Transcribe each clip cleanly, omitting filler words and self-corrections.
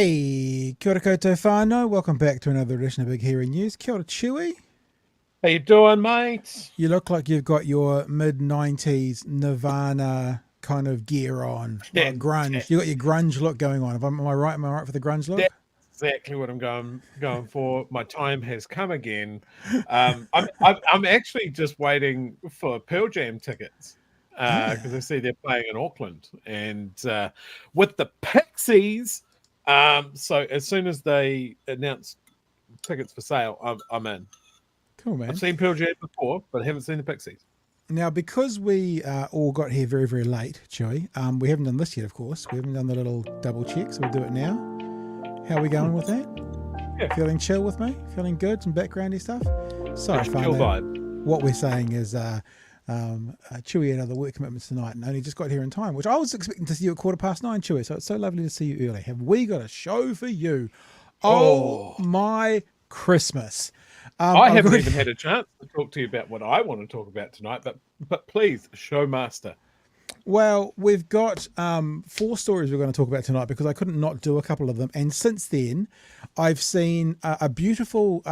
Hey, kia ora koutou whānau. Welcome back to another edition of Big Hairy News. Kia ora, Chewy. How you doing, mate? You look like you've got your mid-90s Nirvana kind of gear on, like grunge. You got your grunge look going on. Am I right? Am I right for the grunge look? That's exactly what I'm going for. My time has come again. I'm actually just waiting for Pearl Jam tickets because I see they're playing in Auckland and with the Pixies. So as soon as they announce tickets for sale, I'm in. Cool, man. I've seen Pearl Jam before, but I haven't seen the Pixies. Now, because we all got here very, very late, Chewy, we haven't done this yet, of course. We haven't done the little double check, so we'll do it now. How are we going with that? Yeah. Feeling chill with me? Feeling good? Some backgroundy stuff? Sorry, Chill vibe. What we're saying is Chewy had other work commitments tonight and only just got here in time, which I was expecting to see you at 9:15, Chewy, so it's so lovely to see you early. Have we got a show for you? Oh. My Christmas. I haven't even had a chance to talk to you about what I want to talk about tonight, but please, show master. Well, we've got 4 stories we're going to talk about tonight because I couldn't not do a couple of them. And since then, I've seen a beautiful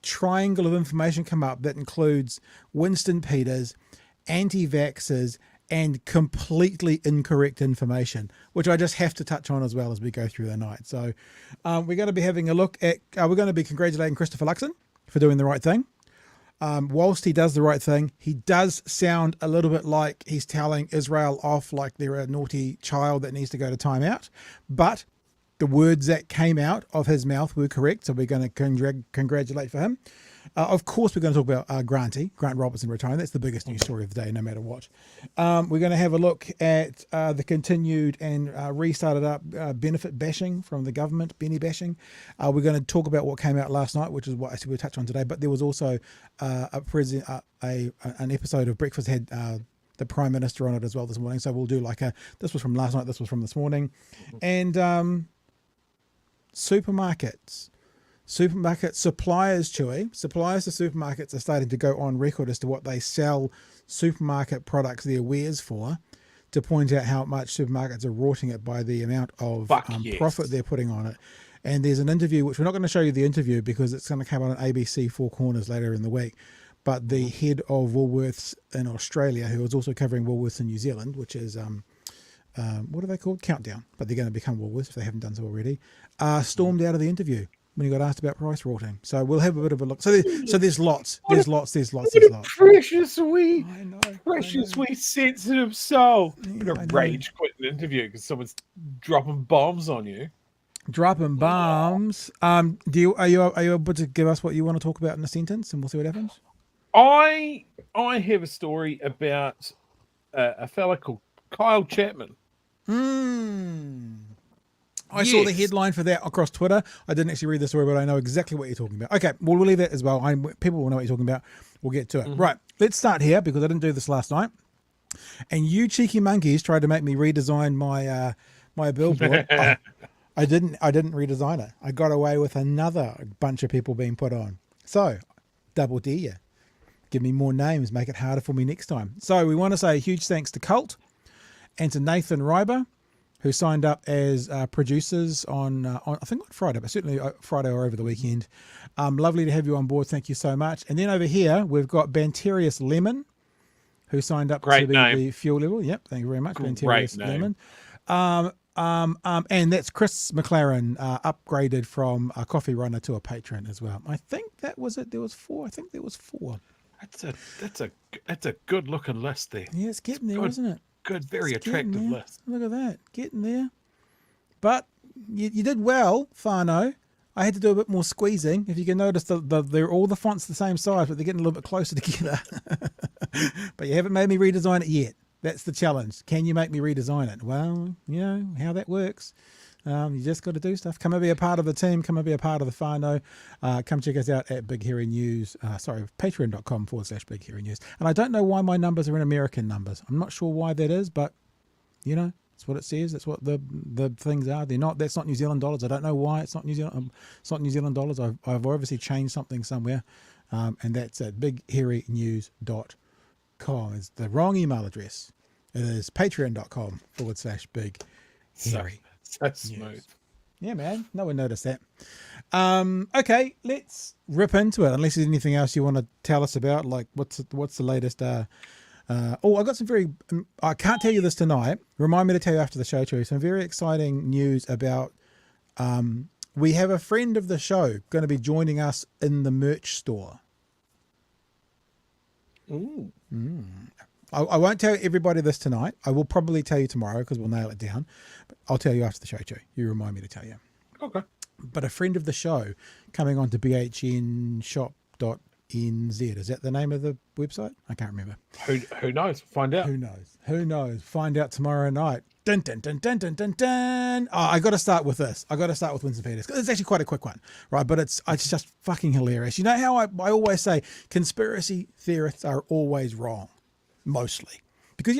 triangle of information come up that includes Winston Peters, anti-vaxxers, and completely incorrect information, which I just have to touch on as well as we go through the night. So we're going to be having a look at, we're going to be congratulating Christopher Luxon for doing the right thing. Whilst he does the right thing, he does sound a little bit like he's telling Israel off like they're a naughty child that needs to go to timeout. But the words that came out of his mouth were correct, so we're going to congratulate for him. Of course, we're going to talk about Grant Robertson retiring. That's the biggest news story of the day, no matter what. We're going to have a look at the continued and restarted up benefit bashing from the government, Benny bashing. We're going to talk about what came out last night, which is what I said we'll touch on today. But there was also an episode of Breakfast had the Prime Minister on it as well this morning. So we'll do this was from last night, this was from this morning. And supermarkets. Supermarket suppliers, Chewy. Suppliers to supermarkets are starting to go on record as to what they sell supermarket products, their wares for, to point out how much supermarkets are rorting it by the amount of profit they're putting on it. And there's an interview, which we're not going to show you the interview because it's going to come on ABC Four Corners later in the week. But the head of Woolworths in Australia, who is also covering Woolworths in New Zealand, which is, what are they called? Countdown. But they're going to become Woolworths if they haven't done so already, stormed out of the interview when he got asked about price rorting. So we'll have a bit of a look. So there's lots. There's lots. Precious wee sensitive soul. I'm going to rage quit an interview because someone's dropping bombs on you. Dropping bombs. Are you able to give us what you want to talk about in a sentence, and we'll see what happens? I have a story about a fella called Kyle Chapman. I saw the headline for that across Twitter. I didn't actually read the story, but I know exactly what you're talking about. Okay, well, we'll leave that as well. People will know what you're talking about. We'll get to it. Mm-hmm. Right, let's start here because I didn't do this last night. And you cheeky monkeys tried to make me redesign my my billboard. I didn't redesign it. I got away with another bunch of people being put on. So, double dare you. Give me more names. Make it harder for me next time. So we want to say a huge thanks to Cult and to Nathan Ryber, who signed up as producers on I think on Friday, but certainly Friday or over the weekend. Lovely to have you on board. Thank you so much. And then over here, we've got Banterius Lemon, who signed up to be the fuel level. Yep, thank you very much, Banterius Lemon. And that's Chris McLaren, upgraded from a coffee runner to a patron as well. I think that was it. There was 4. I think there was 4. That's a good looking list there. Yeah, it's getting there, isn't it? Good, very attractive list. Look at that, getting there. But you did well, Fano. I had to do a bit more squeezing. If you can notice, they're all the fonts the same size, but they're getting a little bit closer together. But you haven't made me redesign it yet. That's the challenge. Can you make me redesign it? Well, you know how that works. You just got to do stuff. Come and be a part of the team. Come and be a part of the whānau. Come check us out at Big Hairy News. Patreon.com/Big Hairy News. And I don't know why my numbers are in American numbers. I'm not sure why that is, but you know, that's what it says. That's what the things are. They're not. That's not New Zealand dollars. I don't know why it's not New Zealand. It's not New Zealand dollars. I've obviously changed something somewhere, and that's at bighairynews.com. It's the wrong email address. It is patreon.com/Big Hairy. That's smooth. Yeah, man. No one noticed that. Okay, let's rip into it. Unless there's anything else you want to tell us about, like what's the latest? I got some very. I can't tell you this tonight. Remind me to tell you after the show too. Some very exciting news about. We have a friend of the show going to be joining us in the merch store. Ooh. I won't tell everybody this tonight. I will probably tell you tomorrow because we'll nail it down. But I'll tell you after the show too. You remind me to tell you. Okay. But a friend of the show coming on to bhnshop.nz. Is that the name of the website? I can't remember. Who knows? Find out. Who knows? Find out tomorrow night. Dun, dun, dun, dun, dun, dun, dun. Oh, I got to start with this. I got to start with Winston Peters. It's actually quite a quick one, right? But it's just fucking hilarious. You know how I always say conspiracy theorists are always wrong, mostly. Because,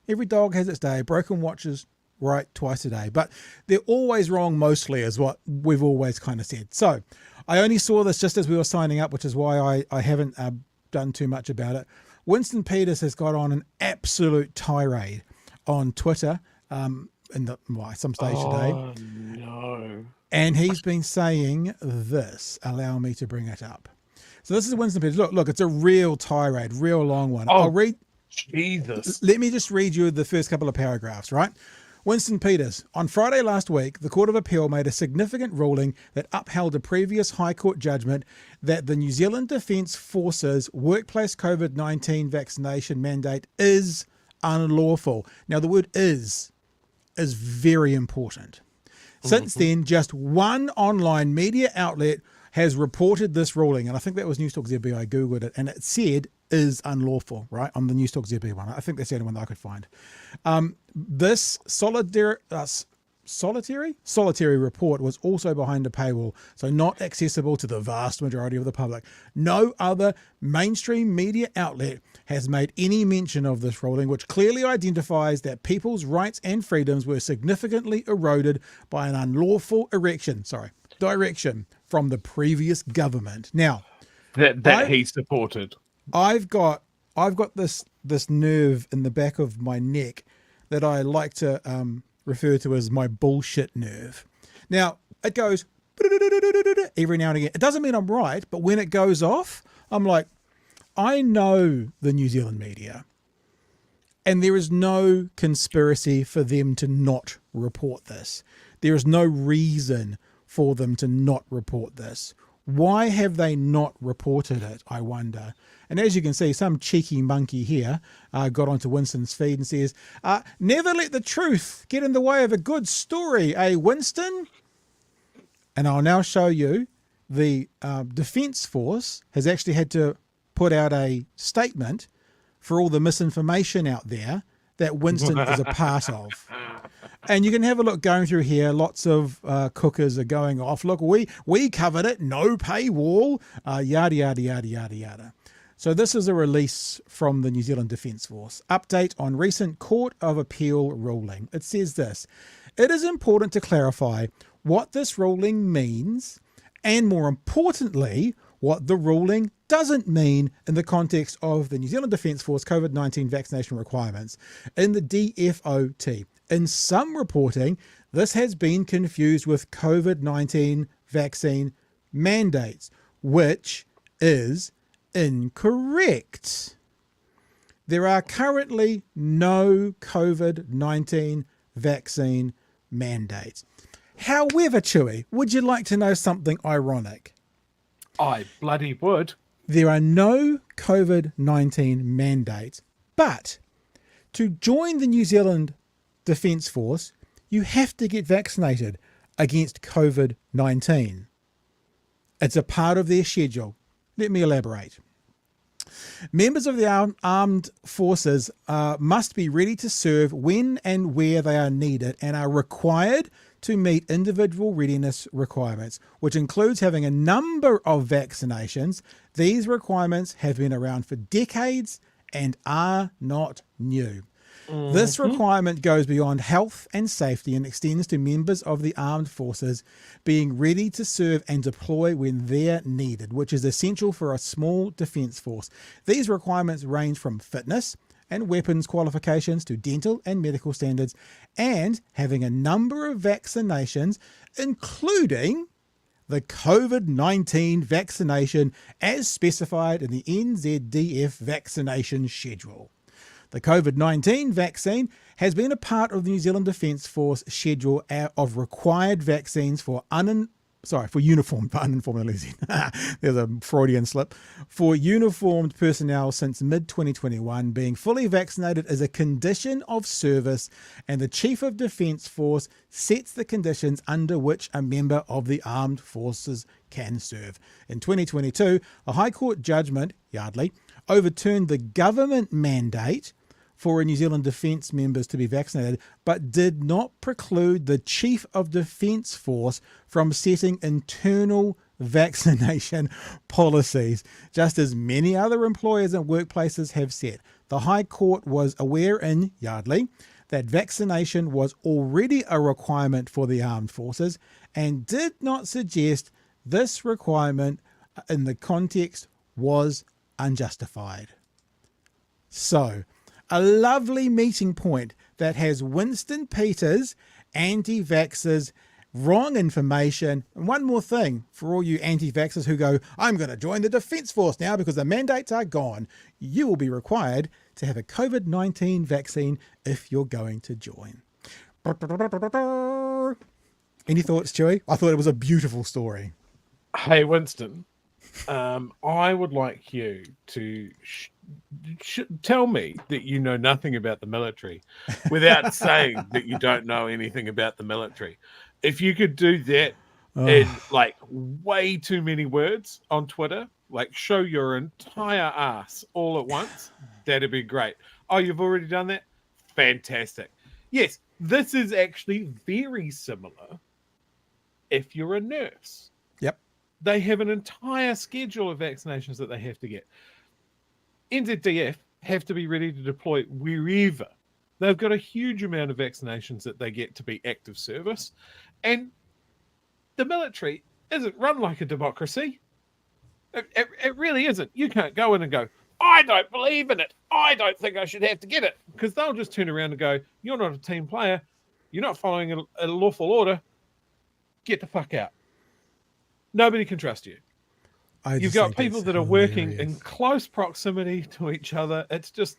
every dog has its day. Broken watches right twice a day. But they're always wrong mostly is what we've always kind of said. So I only saw this just as we were signing up, which is why I haven't done too much about it. Winston Peters has got on an absolute tirade on Twitter some stage today. Oh, no. And he's been saying this. Allow me to bring it up. So this is Winston Peters. Look, it's a real tirade, real long one. Oh, I'll read. Jesus. Let me just read you the first couple of paragraphs, right? Winston Peters, on Friday last week, the Court of Appeal made a significant ruling that upheld a previous High Court judgment that the New Zealand Defence Force's workplace COVID-19 vaccination mandate is unlawful. Now, the word is very important. Since then, just one online media outlet has reported this ruling, and I think that was News Talk ZB. I googled it, and it said is unlawful, right, on the News Talk ZB one. I think that's the only one that I could find. This solitary report was also behind a paywall, so not accessible to the vast majority of the public. No other mainstream media outlet has made any mention of this ruling, which clearly identifies that people's rights and freedoms were significantly eroded by an unlawful direction from the previous government. Now, that he supported. I've got this nerve in the back of my neck that I like to refer to as my bullshit nerve. Now, it goes every now and again. It doesn't mean I'm right, but when it goes off, I'm like, I know the New Zealand media, and there is no conspiracy for them to not report this. There is no reason for them to not report this. Why have they not reported it, I wonder? And as you can see, some cheeky monkey here got onto Winston's feed and says, never let the truth get in the way of a good story, eh, Winston? And I'll now show you the Defence Force has actually had to put out a statement for all the misinformation out there that Winston is a part of. And you can have a look going through here. Lots of cookers are going off. Look, we covered it. No paywall. Yada, yada, yada, yada, yada. So this is a release from the New Zealand Defence Force. Update on recent Court of Appeal ruling. It says this. It is important to clarify what this ruling means and, more importantly, what the ruling doesn't mean in the context of the New Zealand Defence Force COVID-19 vaccination requirements in the DFOT. In some reporting, this has been confused with COVID-19 vaccine mandates, which is incorrect. There are currently no COVID-19 vaccine mandates. However, Chewy, would you like to know something ironic? I bloody would. There are no COVID-19 mandates, but to join the New Zealand Defence Force, you have to get vaccinated against COVID-19. It's a part of their schedule. Let me elaborate. Members of the armed forces must be ready to serve when and where they are needed and are required to meet individual readiness requirements, which includes having a number of vaccinations. These requirements have been around for decades and are not new. This requirement goes beyond health and safety and extends to members of the armed forces being ready to serve and deploy when they're needed, which is essential for a small defence force. These requirements range from fitness, and weapons qualifications to dental and medical standards, and having a number of vaccinations, including the COVID-19 vaccination as specified in the NZDF vaccination schedule. The COVID-19 vaccine has been a part of the New Zealand Defence Force schedule of required vaccines for uniformed there's a Freudian slip, for uniformed personnel since mid-2021. Being fully vaccinated is a condition of service, and the Chief of Defence Force sets the conditions under which a member of the armed forces can serve. In 2022, a High Court judgment, Yardley, overturned the government mandate for New Zealand Defence members to be vaccinated, but did not preclude the Chief of Defence Force from setting internal vaccination policies, just as many other employers and workplaces have set. The High Court was aware in Yardley that vaccination was already a requirement for the armed forces and did not suggest this requirement in the context was unjustified. So, a lovely meeting point that has Winston Peters, anti-vaxxers, wrong information. And one more thing for all you anti-vaxxers who go, I'm going to join the Defence Force now because the mandates are gone. You will be required to have a COVID-19 vaccine if you're going to join. Any thoughts, Chewy? I thought it was a beautiful story. Hey, Winston, I would like you to tell me that you know nothing about the military without saying that you don't know anything about the military. If you could do that in like way too many words on Twitter, like show your entire ass all at once, that'd be great. Oh, you've already done that? Fantastic. Yes, this is actually very similar if you're a nurse. Yep. They have an entire schedule of vaccinations that they have to get. NZDF have to be ready to deploy wherever. They've got a huge amount of vaccinations that they get to be active service. And the military isn't run like a democracy. It really isn't. You can't go in and go, I don't believe in it. I don't think I should have to get it. Because they'll just turn around and go, you're not a team player. You're not following a lawful order. Get the fuck out. Nobody can trust you. You've got people that are working in close proximity to each other. It's just,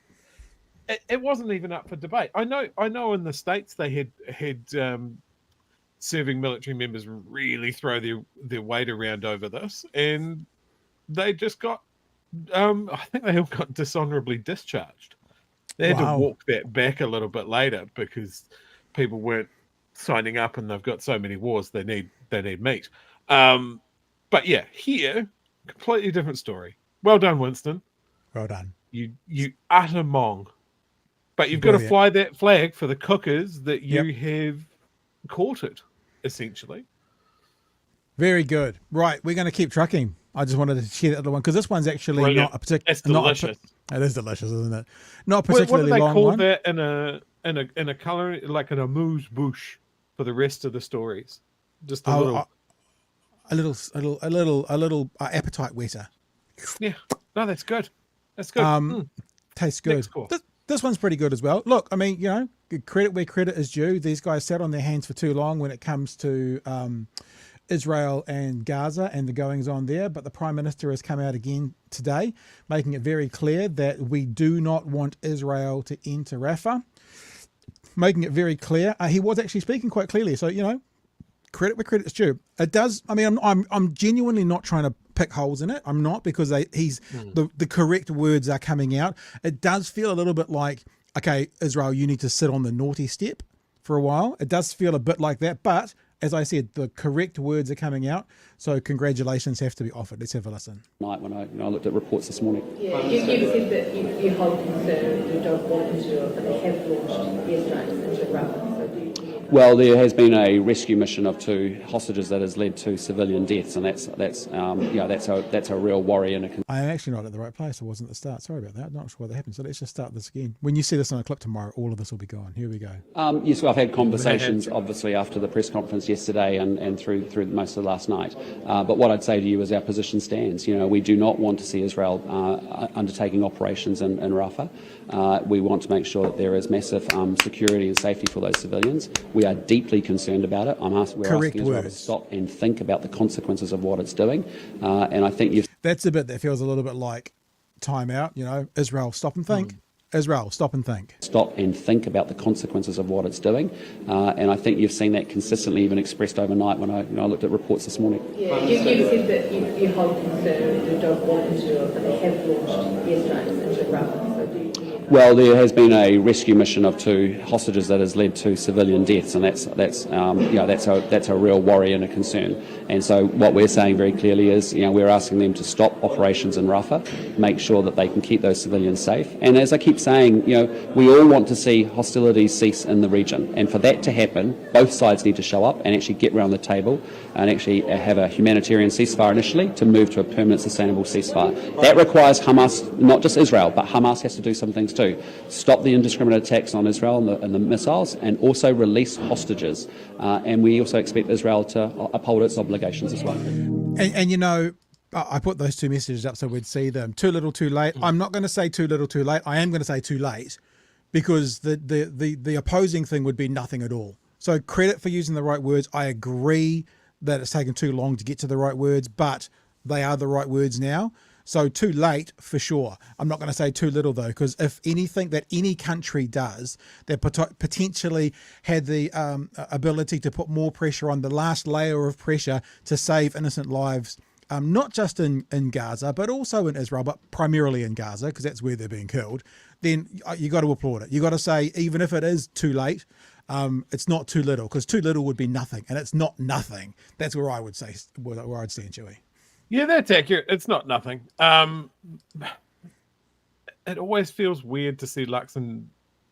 it wasn't even up for debate. I know in the States they had serving military members really throw their weight around over this, and they just got, I think they all got dishonorably discharged. They had to walk that back a little bit later because people weren't signing up, and they've got so many wars they need meat. But yeah, here, completely different story. Well done, Winston. Well done. You utter mong. But you've got to fly that flag for the cookers that you have courted, essentially. Very good. Right, we're going to keep trucking. I just wanted to share that other one because this one's actually Brilliant. Not a particular. It's delicious. It is delicious, isn't it? Not a particularly long one. What do they call that in a color, like an amuse bouche for the rest of the stories? Just a little appetite wetter. Yeah, no, that's good. That's good. Tastes good. This one's pretty good as well. Look, I mean, credit where credit is due. These guys sat on their hands for too long when it comes to Israel and Gaza and the goings on there. But the Prime Minister has come out again today, making it very clear that we do not want Israel to enter Rafah. Making it very clear. He was actually speaking quite clearly. So, credit where credit's due. It does. I mean, I'm genuinely not trying to pick holes in it. I'm not, because the correct words are coming out. It does feel a little bit like, okay, Israel, you need to sit on the naughty step for a while. It does feel a bit like that. But as I said, the correct words are coming out. So congratulations have to be offered. Let's have a listen. When I looked at reports this morning. Yeah, you said that you hold concern, you don't want Israel, but they have launched airstrikes into Rafah. So do you Well, there has been a rescue mission of 2 hostages that has led to civilian deaths, and that's a real worry and a concern. I am actually not at the right place. I wasn't at the start. Sorry about that. I'm not sure what that happened. So let's just start this again. When you see this on a clip tomorrow, all of this will be gone. Here we go. Yes, well, I've had conversations, obviously, after the press conference yesterday and through most of last night. But what I'd say to you is our position stands. We do not want to see Israel undertaking operations in Rafah. We want to make sure that there is massive security and safety for those civilians. We are deeply concerned about it. We're asking Israel to stop and think about the consequences of what it's doing. And I think that's a bit that feels a little bit like time out. Israel, stop and think. Israel, stop and think. Stop and think about the consequences of what it's doing. And I think you've seen that consistently even expressed overnight when I looked at reports this morning. Yeah, you said that you hold concern, you don't want them to do it, but they have launched airstrikes into Rafah. So do you... Well, there has been a rescue mission of 2 hostages that has led to civilian deaths, and that's a real worry and a concern. And so what we're saying very clearly is, we're asking them to stop operations in Rafah, make sure that they can keep those civilians safe. And as I keep saying, we all want to see hostilities cease in the region, and for that to happen, both sides need to show up and actually get around the table and actually have a humanitarian ceasefire initially to move to a permanent, sustainable ceasefire. That requires Hamas, not just Israel, but Hamas has to do some things too. Stop the indiscriminate attacks on Israel and the missiles, and also release hostages. And we also expect Israel to uphold its obligations as well. And I put those 2 messages up so we'd see them. Too little, too late. I'm not going to say too little, too late. I am going to say too late, because the opposing thing would be nothing at all. So credit for using the right words. I agree that it's taken too long to get to the right words, but they are the right words now. So too late for sure. I'm not going to say too little though, because if anything that any country does that potentially had the ability to put more pressure on, the last layer of pressure to save innocent lives, not just in Gaza, but also in Israel, but primarily in Gaza, because that's where they're being killed, then you got to applaud it. You got to say, even if it is too late, it's not too little, because too little would be nothing, and it's not nothing. That's where I would say, where I'd stand, Chewy. Yeah, that's accurate. It's not nothing. It always feels weird to see Luxon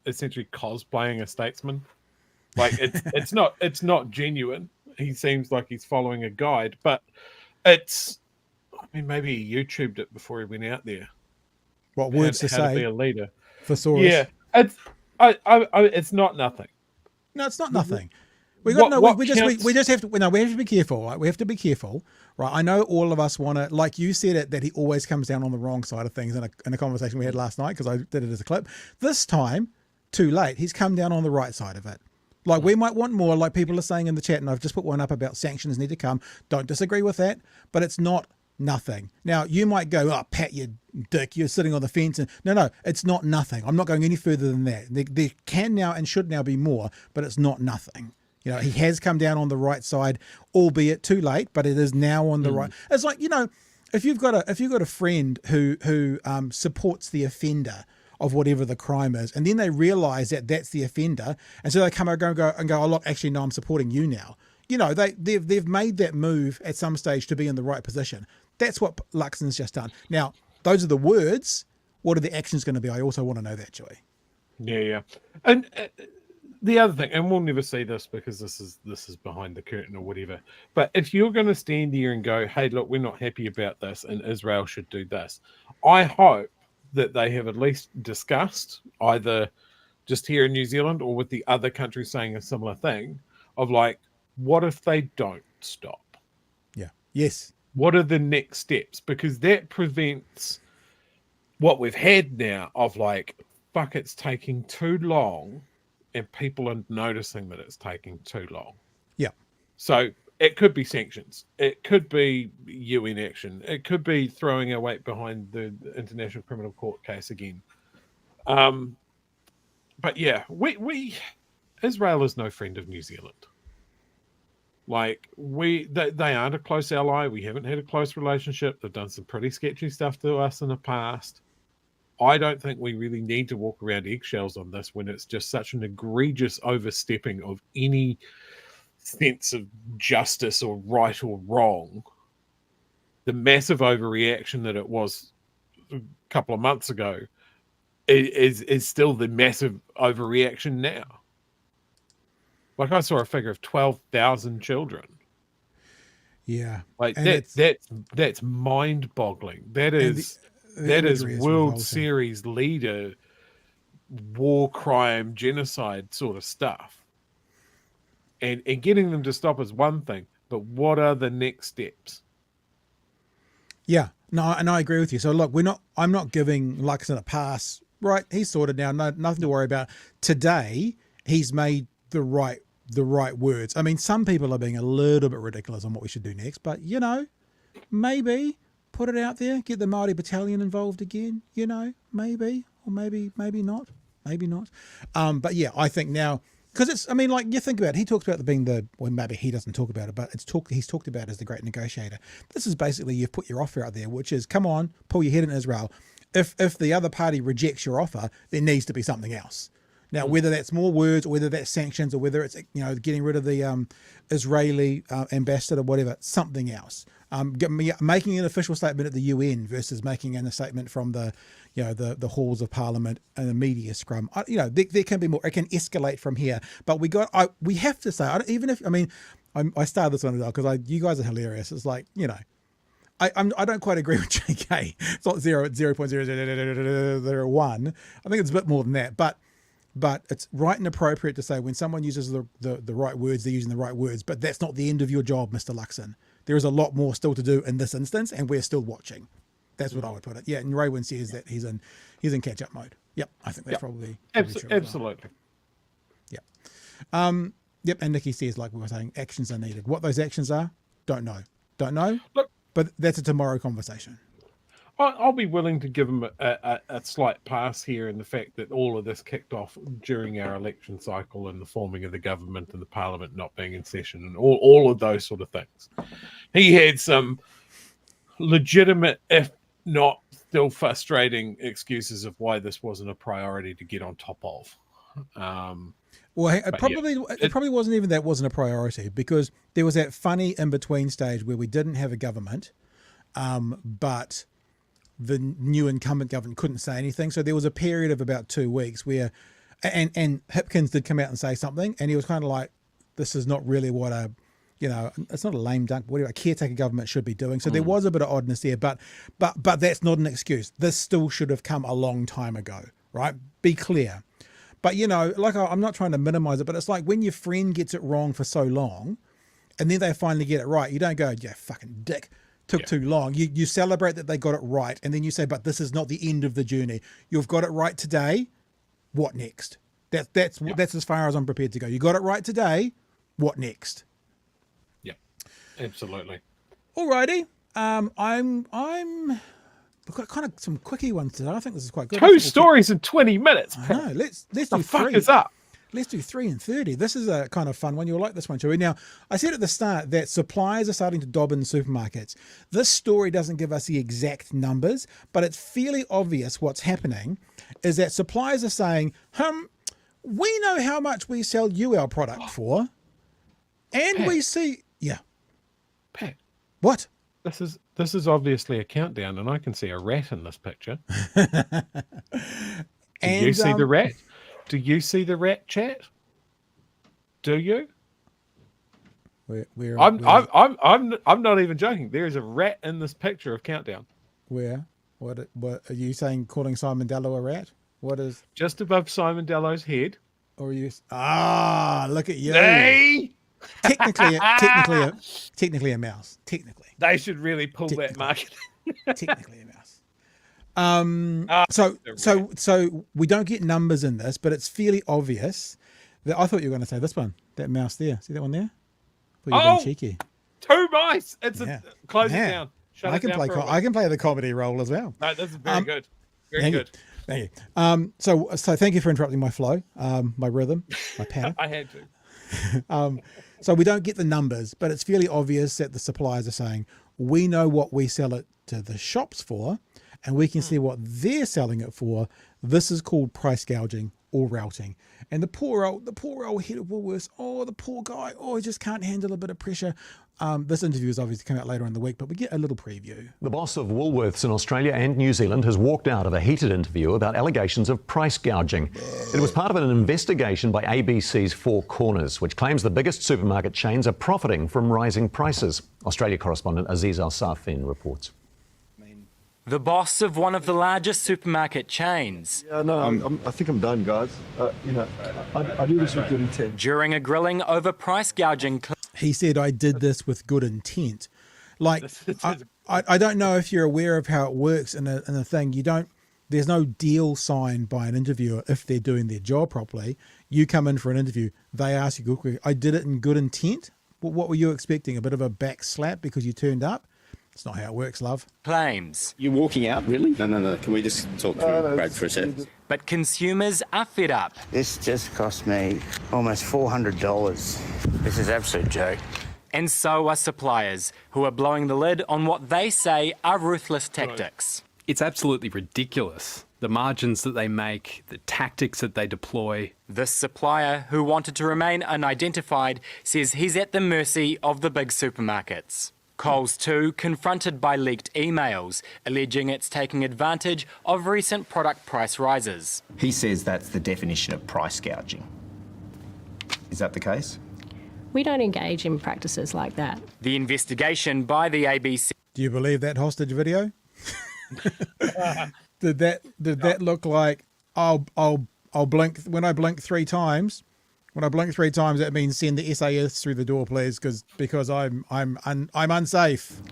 essentially cosplaying a statesman. Like it's not genuine. He seems like he's following a guide, but maybe he YouTubed it before he went out there. What words to say? How to be a leader. Thesaurus. Yeah, it's not nothing. No, it's not nothing. We just have to. No, we have to be careful. Right? We have to be careful, right? I know all of us want to, like you said it, that he always comes down on the wrong side of things in a conversation we had last night, because I did it as a clip. This time, too late. He's come down on the right side of it. Like, we might want more, like people are saying in the chat, and I've just put one up about sanctions need to come. Don't disagree with that, but it's not nothing. Now, you might go, oh, Pat, you dick, you're sitting on the fence. And no, it's not nothing. I'm not going any further than that. There can now and should now be more, but it's not nothing. He has come down on the right side, albeit too late, but it is now on the right. It's like, if you've got a friend who supports the offender of whatever the crime is, and then they realize that that's the offender, and so they come and go, oh look, actually no, I'm supporting you now. They've made that move at some stage to be in the right position. That's what Luxon's just done. Now, those are the words. What are the actions going to be? I also want to know that, Joey. Yeah. And the other thing, and we'll never see this because this is behind the curtain or whatever, but if you're going to stand there and go, hey, look, we're not happy about this and Israel should do this, I hope that they have at least discussed, either just here in New Zealand or with the other countries saying a similar thing, of like, what if they don't stop? Yeah. Yes. What are the next steps? Because that prevents what we've had now of like, fuck, it's taking too long, and people are noticing that it's taking too long. Yeah. So it could be sanctions. It could be UN action. It could be throwing our weight behind the International Criminal Court case again. But yeah, we Israel is no friend of New Zealand. Like, they aren't a close ally. We haven't had a close relationship. They've done some pretty sketchy stuff to us in the past. I don't think we really need to walk around eggshells on this when it's just such an egregious overstepping of any sense of justice or right or wrong. The massive overreaction that it was a couple of months ago is still the massive overreaction now. Like I saw a figure of 12,000 children. Yeah, Like and that's mind-boggling. That and is the imagery is World revolting. Series leader, war crime, genocide sort of stuff. And getting them to stop is one thing, but what are the next steps? Yeah, no, and I agree with you. So look, I'm not giving Luxon a pass. Right, he's sorted now. No, nothing to worry about. Today, he's made the right words. I mean, some people are being a little bit ridiculous on what we should do next, but maybe put it out there, get the Māori battalion involved again. Maybe or maybe not, maybe not. But yeah, I think now. Because it's, I mean, like you think about it, he talks about maybe he doesn't talk about it, but he's talked about it as the great negotiator. This is basically, you've put your offer out there, which is, come on, pull your head in, Israel. If the other party rejects your offer, there needs to be something else. Now, whether that's more words or whether that's sanctions or whether it's, getting rid of the Israeli ambassador, whatever, something else. Making an official statement at the UN versus making a statement from the halls of Parliament and the media scrum. There can be more. It can escalate from here. But we have to say, I started this one as well because you guys are hilarious. It's like, I don't quite agree with JK. It's not 0.0001. I think it's a bit more than that. But it's right and appropriate to say when someone uses the right words, they're using the right words. But that's not the end of your job, Mr. Luxon. There is a lot more still to do in this instance, and we're still watching. That's what I would put it. Yeah, and Raywin says that he's in catch-up mode. Yep, I think that's probably true as well. Absolutely. Yep. Yep, and Nikki says, like we were saying, actions are needed. What those actions are, don't know. Look, but that's a tomorrow conversation. I'll be willing to give him a slight pass here in the fact that all of this kicked off during our election cycle and the forming of the government and the parliament not being in session and all of those sort of things. He had some legitimate, if not still frustrating, excuses of why this wasn't a priority to get on top of. It probably wasn't even that wasn't a priority because there was that funny in-between stage where we didn't have a government, but the new incumbent government couldn't say anything. So there was a period of about 2 weeks where, and Hipkins did come out and say something, and he was kind of like, this is not really what it's not a lame dunk, but whatever a caretaker government should be doing. So there was a bit of oddness there, but that's not an excuse. This still should have come a long time ago, right? Be clear. But, I'm not trying to minimize it, but it's like when your friend gets it wrong for so long and then they finally get it right, you don't go, yeah, fucking dick. Took too long. You celebrate that they got it right, and then you say, but this is not the end of the journey. You've got it right today. What next? That's as far as I'm prepared to go. You got it right today. What next? Yeah, absolutely. Alrighty. We've got kind of some quickie ones today. I think this is quite good. 2 stories in 20 minutes. I know. Let's do the 3. Fuck is up? Let's do 3 and 30. This is a kind of fun one. You'll like this one, Chewie. Now, I said at the start that suppliers are starting to dob in supermarkets. This story doesn't give us the exact numbers, but it's fairly obvious what's happening is that suppliers are saying, we know how much we sell you our product for, and Pat. we see... Yeah. Pat. What? This is obviously a countdown, and I can see a rat in this picture. Do you see the rat? Do you see the rat, chat? Do you? I'm not even joking. There is a rat in this picture of Countdown. Where? What are you saying? Calling Simon Dello a rat? What is? Just above Simon Dello's head. Or are you? Look at you. Hey! Technically a mouse. Technically. They should really pull that market. Technically a mouse. So we don't get numbers in this, but it's fairly obvious that I thought you were going to say this one, that mouse there. See that one there? I thought you were being cheeky. 2 mice. Close it down. I can play the comedy role as well. No, this is very good. Very good. Thank you. So thank you for interrupting my flow, my rhythm, my pattern. I had to. So we don't get the numbers, but it's fairly obvious that the suppliers are saying, we know what we sell it to the shops for, and we can see what they're selling it for. This is called price gouging or routing. And the poor old head of Woolworths, the poor guy, he just can't handle a bit of pressure. this interview is obviously come out later in the week, but we get a little preview. The boss of Woolworths in Australia and New Zealand has walked out of a heated interview about allegations of price gouging. It was part of an investigation by ABC's Four Corners, which claims the biggest supermarket chains are profiting from rising prices. Australia correspondent Aziz Al-Safin reports. The boss of one of the largest supermarket chains. Yeah, no, I think I'm done, guys. I do this with good intent. During a grilling over price gouging. He said, I did this with good intent. Like, I don't know if you're aware of how it works in a thing. There's no deal signed by an interviewer if they're doing their job properly. You come in for an interview, they ask you, good, I did it in good intent. What were you expecting? A bit of a back slap because you turned up? It's not how it works, love. Claims. You're walking out, really? No. Can we just talk through Brad for a sec? But consumers are fed up. This just cost me almost $400. This is an absolute joke. And so are suppliers, who are blowing the lid on what they say are ruthless tactics. It's absolutely ridiculous. The margins that they make, the tactics that they deploy. This supplier, who wanted to remain unidentified, says he's at the mercy of the big supermarkets. Coles too, confronted by leaked emails, alleging it's taking advantage of recent product price rises. He says that's the definition of price gouging. Is that the case? We don't engage in practices like that. The investigation by the ABC. Do you believe that hostage video? Did that look like I'll blink when I blink 3 times? When I blink 3 times, that means send the SAS through the door, please, because I'm unsafe.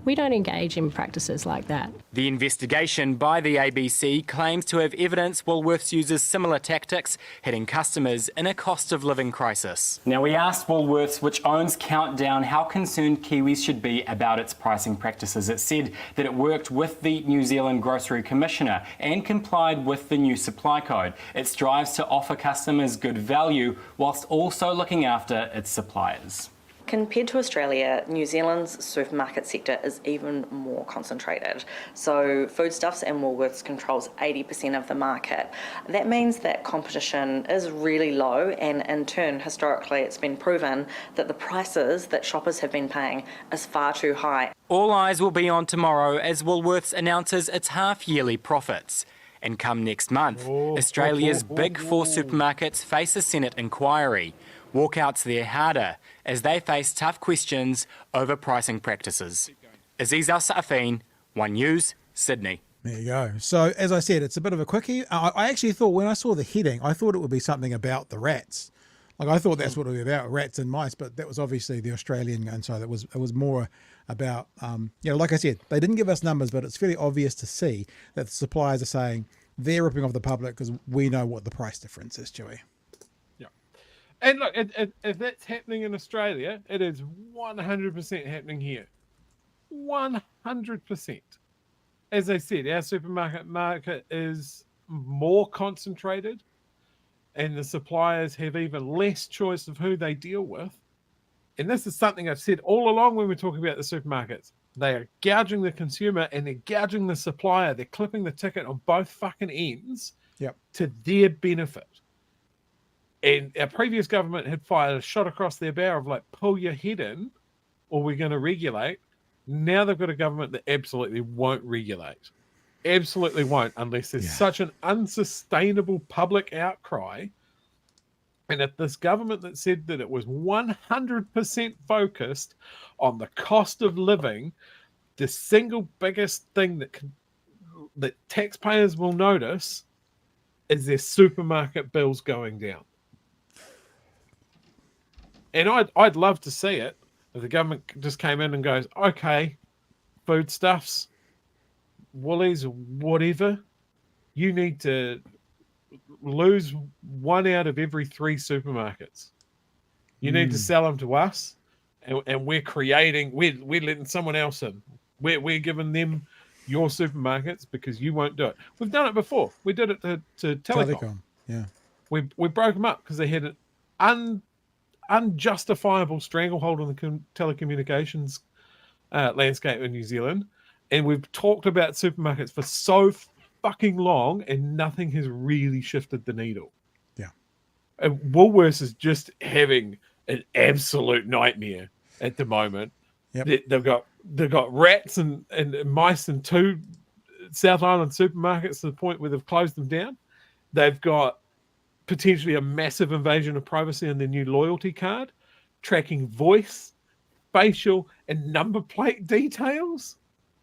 We don't engage in practices like that. The investigation by the ABC claims to have evidence Woolworths uses similar tactics, hitting customers in a cost of living crisis. Now, we asked Woolworths, which owns Countdown, how concerned Kiwis should be about its pricing practices. It said that it worked with the New Zealand Grocery Commissioner and complied with the new supply code. It strives to offer customers good value whilst also looking after its suppliers. Compared to Australia, New Zealand's supermarket sector is even more concentrated. So Foodstuffs and Woolworths controls 80% of the market. That means that competition is really low, and in turn, historically, it's been proven that the prices that shoppers have been paying is far too high. All eyes will be on tomorrow as Woolworths announces its half-yearly profits. And come next month, Australia's big 4 supermarkets face a Senate inquiry. Walkouts there harder as they face tough questions over pricing practices. Aziz Al-Safin, One News, Sydney. There you go. So, as I said, it's a bit of a quickie. I actually thought when I saw the heading, I thought it would be something about the rats. Like, I thought that's what it would be about, rats and mice, but that was obviously the Australian, and so it was more about, like I said, they didn't give us numbers, but it's fairly obvious to see that the suppliers are saying they're ripping off the public because we know what the price difference is, Joey. And look, if that's happening in Australia, it is 100% happening here. 100%. As I said, our supermarket market is more concentrated, and the suppliers have even less choice of who they deal with. And this is something I've said all along when we're talking about the supermarkets. They are gouging the consumer and they're gouging the supplier. They're clipping the ticket on both fucking ends to their benefit. And our previous government had fired a shot across their bow of like, pull your head in or we're going to regulate. Now they've got a government that absolutely won't regulate. Absolutely won't, unless there's such an unsustainable public outcry. And if this government that said that it was 100% focused on the cost of living, the single biggest thing that taxpayers will notice is their supermarket bills going down. And I'd love to see it if the government just came in and goes, okay, Foodstuffs, Woolies, whatever, you need to lose 1 out of every 3 supermarkets. You need to sell them to us, and we're letting someone else in. We're giving them your supermarkets because you won't do it. We've done it before. We did it to Telecom. Yeah. We broke them up because they had an unjustifiable stranglehold on the telecommunications landscape in New Zealand. And we've talked about supermarkets for so fucking long and nothing has really shifted the needle. Yeah. And Woolworths is just having an absolute nightmare at the moment. Yep. They've got rats and mice in 2 South Island supermarkets to the point where they've closed them down. They've got potentially a massive invasion of privacy in their new loyalty card, tracking voice, facial, and number plate details,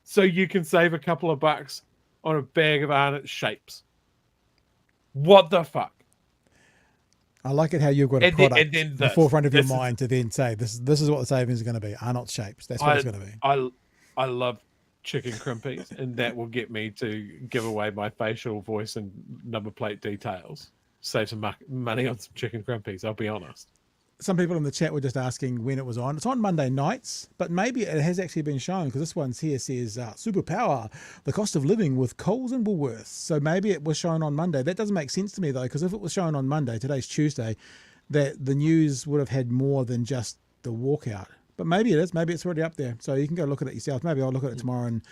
so you can save a couple of bucks on a bag of Arnott's shapes. What the fuck? I like it how you've got a product in the forefront of your mind to then say this is what the savings are going to be. Arnott's shapes. That's what it's going to be. I love chicken crimpies, and that will get me to give away my facial, voice, and number plate details. Save some money on some chicken crimpies. I'll be honest. Some people in the chat were just asking when it was on. It's on Monday nights, but maybe it has actually been shown, because this one's here says superpower, the cost of living with Coles and Woolworths. So maybe it was shown on Monday. That doesn't make sense to me though, because if it was shown on Monday, today's Tuesday, that the news would have had more than just the walkout. But maybe it is. Maybe it's already up there. So you can go look at it yourself. Maybe I'll look at it tomorrow, and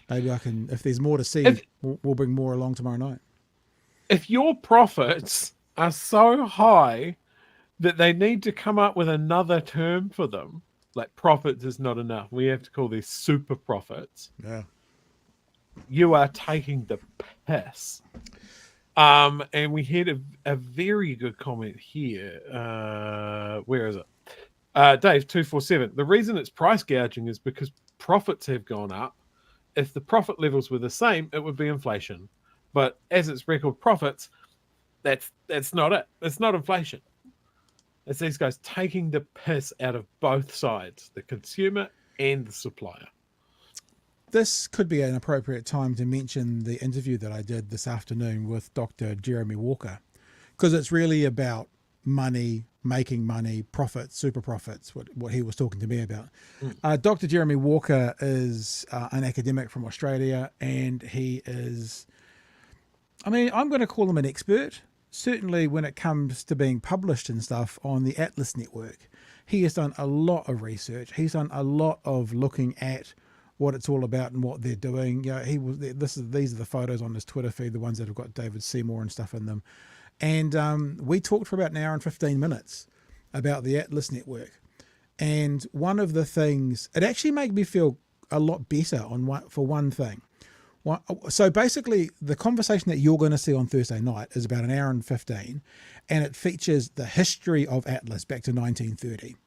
maybe I can, if there's more to see, we'll bring more along tomorrow night. If your profits are so high that they need to come up with another term for them, like profits is not enough, we have to call these super profits. Yeah. You are taking the piss. And we had a very good comment here. Where is it? Dave 247. The reason it's price gouging is because profits have gone up. If the profit levels were the same, it would be inflation. But as it's record profits, that's not it. It's not inflation. It's these guys taking the piss out of both sides, the consumer and the supplier. This could be an appropriate time to mention the interview that I did this afternoon with Dr. Jeremy Walker, because it's really about money, making money, profits, super profits, what he was talking to me about. Dr. Jeremy Walker is an academic from Australia, and he is, I'm going to call him an expert, certainly when it comes to being published and stuff on the Atlas network. He has done a lot of research. He's done a lot of looking at what it's all about and what they're doing. These are the photos on his Twitter feed, the ones that have got David Seymour and stuff in them. And we talked for about an hour and 15 minutes about the Atlas network. And one of the things, it actually made me feel a lot better for one thing. So basically, the conversation that you're going to see on Thursday night is about an hour and 15, and it features the history of Atlas back to 1930,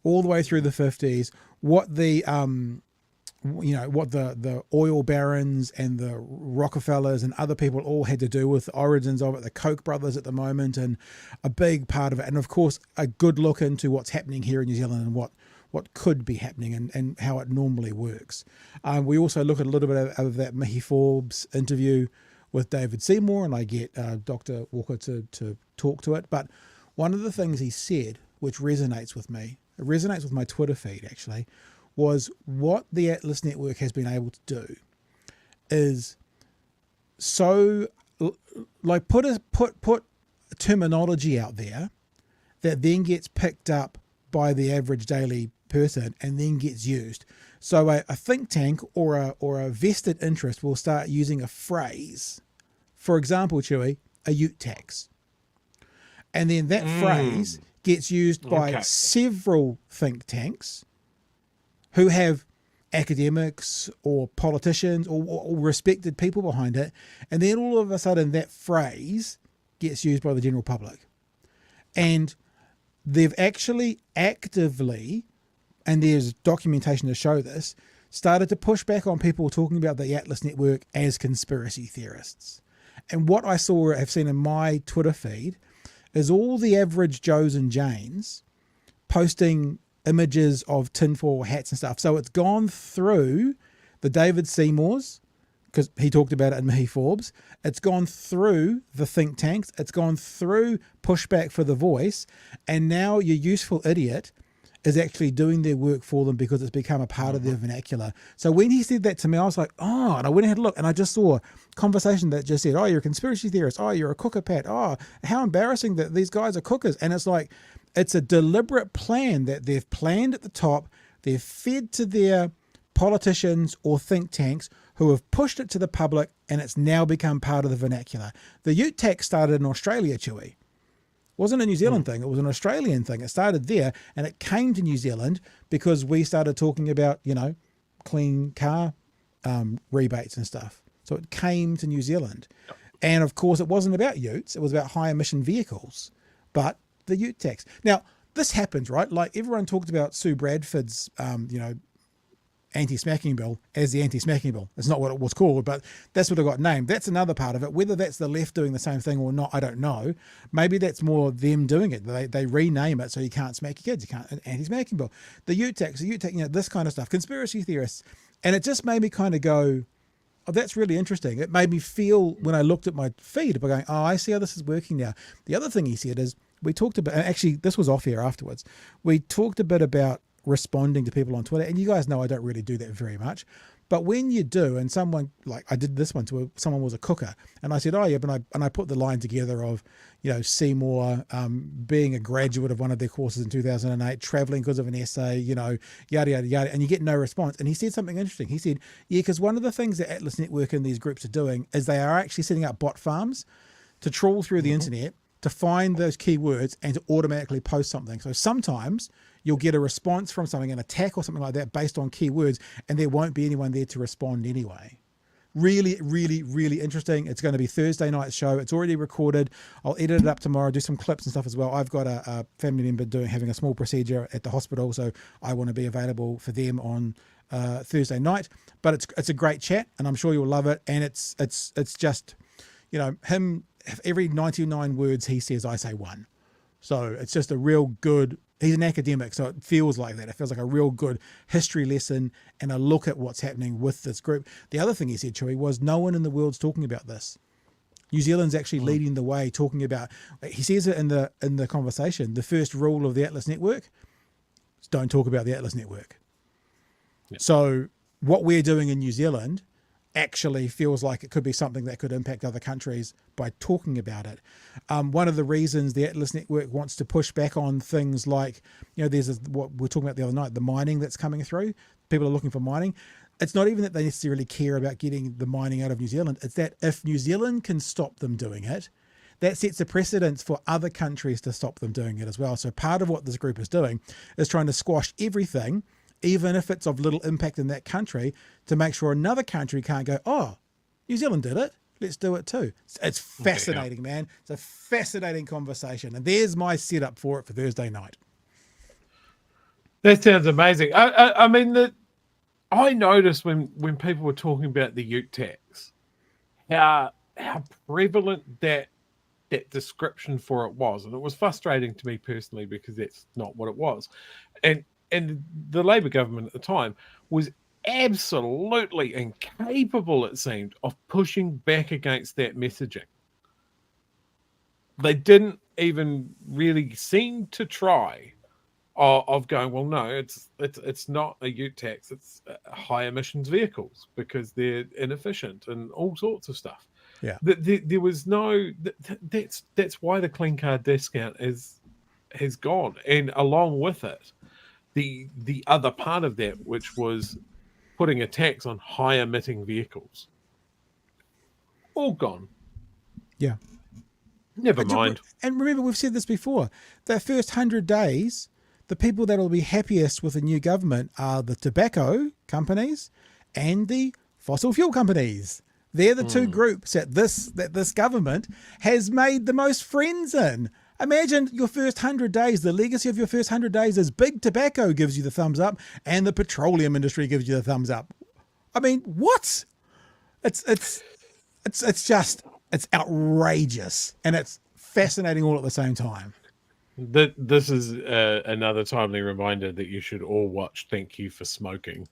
all the way through the 50s, what the oil barons and the Rockefellers and other people all had to do with the origins of it, the Koch brothers at the moment, and a big part of it. And of course, a good look into what's happening here in New Zealand and what could be happening and how it normally works. We also look at a little bit of that Mickey Forbes interview with David Seymour, and I get Dr. Walker to talk to it. But one of the things he said, which resonates with me, it resonates with my Twitter feed actually, was what the Atlas Network has been able to do is so like put terminology out there that then gets picked up by the average daily person and then gets used. So a think tank or a vested interest will start using a phrase, for example, Chewy, a ute tax. And then that phrase gets used by several think tanks who have academics or politicians or respected people behind it. And then all of a sudden that phrase gets used by the general public. And they've actually actively, and there's documentation to show this, started to push back on people talking about the Atlas Network as conspiracy theorists. And what I have seen in my Twitter feed is all the average Joes and Janes posting images of tinfoil hats and stuff. So it's gone through the David Seymours, because he talked about it in Mickey Forbes. It's gone through the think tanks. It's gone through pushback for the Voice. And now your useful idiot is actually doing their work for them because it's become a part of their vernacular. So when he said that to me, I was like, oh, and I went and had a look, and I just saw a conversation that just said, oh, you're a conspiracy theorist. Oh, you're a cooker, Pat. Oh, how embarrassing that these guys are cookers. And it's like, it's a deliberate plan that they've planned at the top. They've fed to their politicians or think tanks who have pushed it to the public, and it's now become part of the vernacular. The ute tax started in Australia, Chewy. wasn't a New Zealand thing. It was an Australian thing. It started there, and it came to New Zealand because we started talking about, clean car rebates and stuff. So it came to New Zealand. And of course, it wasn't about utes. It was about high emission vehicles, but the ute tax. Now, this happens, right? Like everyone talked about Sue Bradford's, anti-smacking bill as the anti-smacking bill. It's not what it was called, but that's what it got named. That's another part of it. Whether that's the left doing the same thing or not, I don't know. Maybe that's more them doing it. They rename it so you can't smack your kids. You can't, anti-smacking bill. The ute tax, this kind of stuff. Conspiracy theorists. And it just made me kind of go, oh, that's really interesting. It made me feel, when I looked at my feed, by going, oh, I see how this is working now. The other thing he said is, we talked about, and actually this was off here afterwards, we talked a bit about responding to people on Twitter, and you guys know I don't really do that very much, but when you do, and someone, like I did this one to someone was a cooker, and I said, oh yeah, but I put the line together of, Seymour being a graduate of one of their courses in 2008, traveling because of an essay, yada, yada, yada, and you get no response. And he said something interesting. He said, yeah, because one of the things that Atlas Network and these groups are doing is they are actually setting up bot farms to trawl through the internet to find those keywords and to automatically post something. So sometimes you'll get a response from something, an attack or something like that based on keywords, and there won't be anyone there to respond anyway. Really, really, really interesting. It's going to be Thursday night's show. It's already recorded. I'll edit it up tomorrow, do some clips and stuff as well. I've got a family member having a small procedure at the hospital, so I want to be available for them on Thursday night. But it's a great chat, and I'm sure you'll love it. And it's just, him, every 99 words he says, I say one. So it's just a real good, he's an academic, so it feels like that. It feels like a real good history lesson and a look at what's happening with this group. The other thing he said, Chewy, was no one in the world's talking about this. New Zealand's actually leading the way, talking about, he says it in the conversation, the first rule of the Atlas Network is don't talk about the Atlas Network. Yep. So what we're doing in New Zealand actually feels like it could be something that could impact other countries by talking about it. One of the reasons the Atlas Network wants to push back on things like, there's what we were talking about the other night, the mining that's coming through. People are looking for mining. It's not even that they necessarily care about getting the mining out of New Zealand. It's that if New Zealand can stop them doing it, that sets a precedence for other countries to stop them doing it as well. So part of what this group is doing is trying to squash everything, even if it's of little impact in that country, to make sure another country can't go, oh, New Zealand did it, let's do it too. It's fascinating, man. It's a fascinating conversation. And there's my setup for it for Thursday night. That sounds amazing. I mean, I noticed when people were talking about the ute tax, how prevalent that description for it was. And it was frustrating to me personally because that's not what it was. And the Labour government at the time was absolutely incapable, it seemed, of pushing back against that messaging. They didn't even really seem to try of going, well, no, it's not a ute tax, it's high emissions vehicles because they're inefficient and all sorts of stuff. Yeah, there was no. That's why the clean car discount has gone, and along with it, the other part of that, which was putting a tax on high emitting vehicles, all gone. Yeah. Never mind. And remember, we've said this before. The first 100 days, the people that will be happiest with the new government are the tobacco companies and the fossil fuel companies. They're the two groups that this government has made the most friends in. Imagine your first 100 days, the legacy of your first 100 days is big tobacco gives you the thumbs up and the petroleum industry gives you the thumbs up. I mean, what? It's outrageous and it's fascinating all at the same time. This is another timely reminder that you should all watch Thank You for Smoking.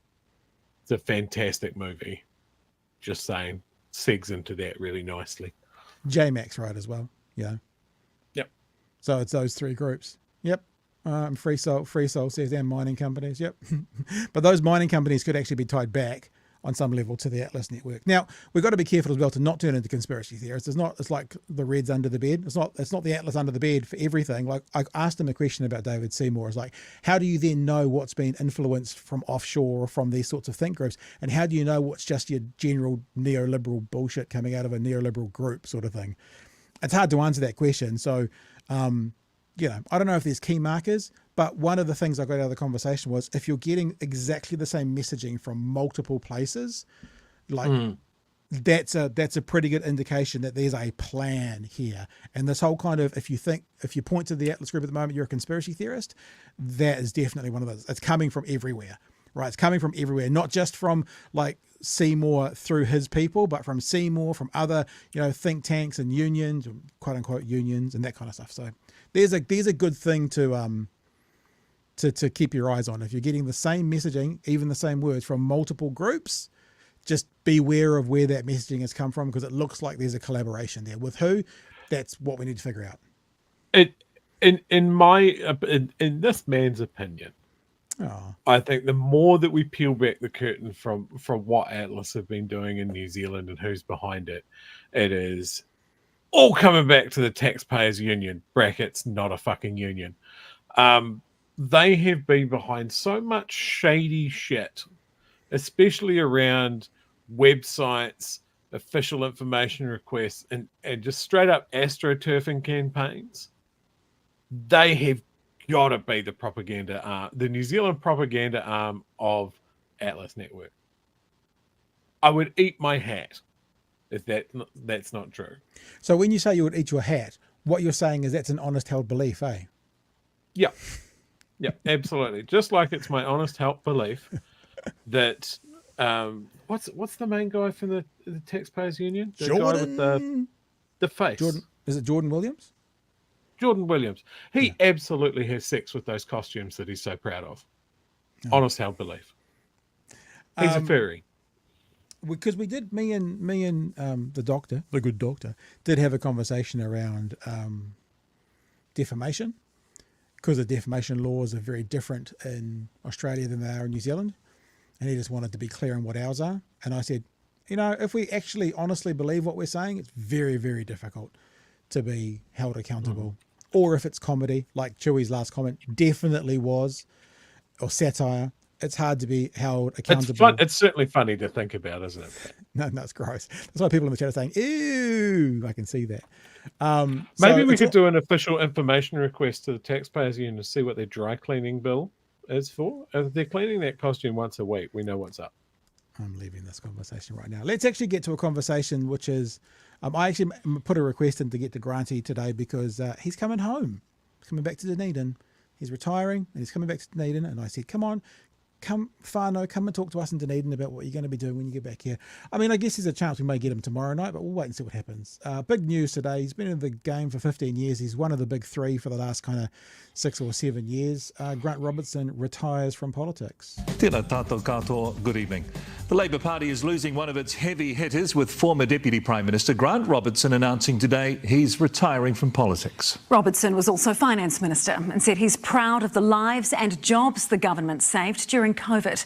It's a fantastic movie. Just saying, segs into that really nicely. J-Max, right, as well. Yeah. Yep. So it's those three groups. Yep. Free Soul says, and mining companies. Yep. But those mining companies could actually be tied back on some level to the Atlas Network. Now, we've got to be careful as well to not turn into conspiracy theorists. It's like the Reds under the bed. It's not the Atlas under the bed for everything. Like, I asked him a question about David Seymour. It's like, how do you then know what's been influenced from offshore or from these sorts of think groups? And how do you know what's just your general neoliberal bullshit coming out of a neoliberal group sort of thing? It's hard to answer that question. So I don't know if there's key markers, but one of the things I got out of the conversation was if you're getting exactly the same messaging from multiple places, that's a pretty good indication that there's a plan here. And this whole kind of, if you point to the Atlas Group at the moment, you're a conspiracy theorist, that is definitely one of those. It's coming from everywhere, right? It's coming from everywhere, not just from like Seymour through his people, but from Seymour, from other, think tanks and unions, quote unquote unions, and that kind of stuff. So there's a good thing to keep your eyes on. If you're getting the same messaging, even the same words from multiple groups, just beware of where that messaging has come from, because it looks like there's a collaboration there. With who? That's what we need to figure out. In this man's opinion, I think the more that we peel back the curtain from what Atlas have been doing in New Zealand and who's behind it, it is all coming back to the taxpayers union, brackets, not a fucking union. They have been behind so much shady shit, especially around websites, official information requests, and just straight up astroturfing campaigns. They have got to be the propaganda arm, the New Zealand propaganda arm of Atlas Network. I would eat my hat if that's not true. So when you say you would eat your hat, what you're saying is that's an honest held belief, eh? Yeah. Yeah, absolutely. Just like it's my honest held belief that what's the main guy from the taxpayers union? The Jordan. guy with the face. Jordan, is it Jordan Williams? Jordan Williams. He absolutely has sex with those costumes that he's so proud of. Honest held belief. He's a furry. Because me and the doctor, the good doctor, did have a conversation around defamation, because the defamation laws are very different in Australia than they are in New Zealand. And he just wanted to be clear on what ours are. And I said, if we actually honestly believe what we're saying, it's very, very difficult to be held accountable. Or if it's comedy, like Chewy's last comment definitely was, or satire, it's hard to be held accountable. It's certainly funny to think about, isn't it? No, it's gross. That's why people in the chat are saying, ew, I can see that. Maybe we could do an official information request to the taxpayers union to see what their dry cleaning bill is for. If they're cleaning that costume once a week, we know what's up. I'm leaving this conversation right now. Let's actually get to a conversation which is, I actually put a request in to get to Granty today because he's coming home. He's coming back to Dunedin. He's retiring and he's coming back to Dunedin. And I said, come on, come and talk to us in Dunedin about what you're going to be doing when you get back here. I mean, I guess there's a chance we may get him tomorrow night, but we'll wait and see what happens. Big news today. He's been in the game for 15 years. He's one of the big three for the last kind of 6 or 7 years. Grant Robertson retires from politics. Tēnā tātou katoa, good evening. The Labour Party is losing one of its heavy hitters, with former Deputy Prime Minister Grant Robertson announcing today he's retiring from politics. Robertson was also Finance Minister and said he's proud of the lives and jobs the government saved during COVID.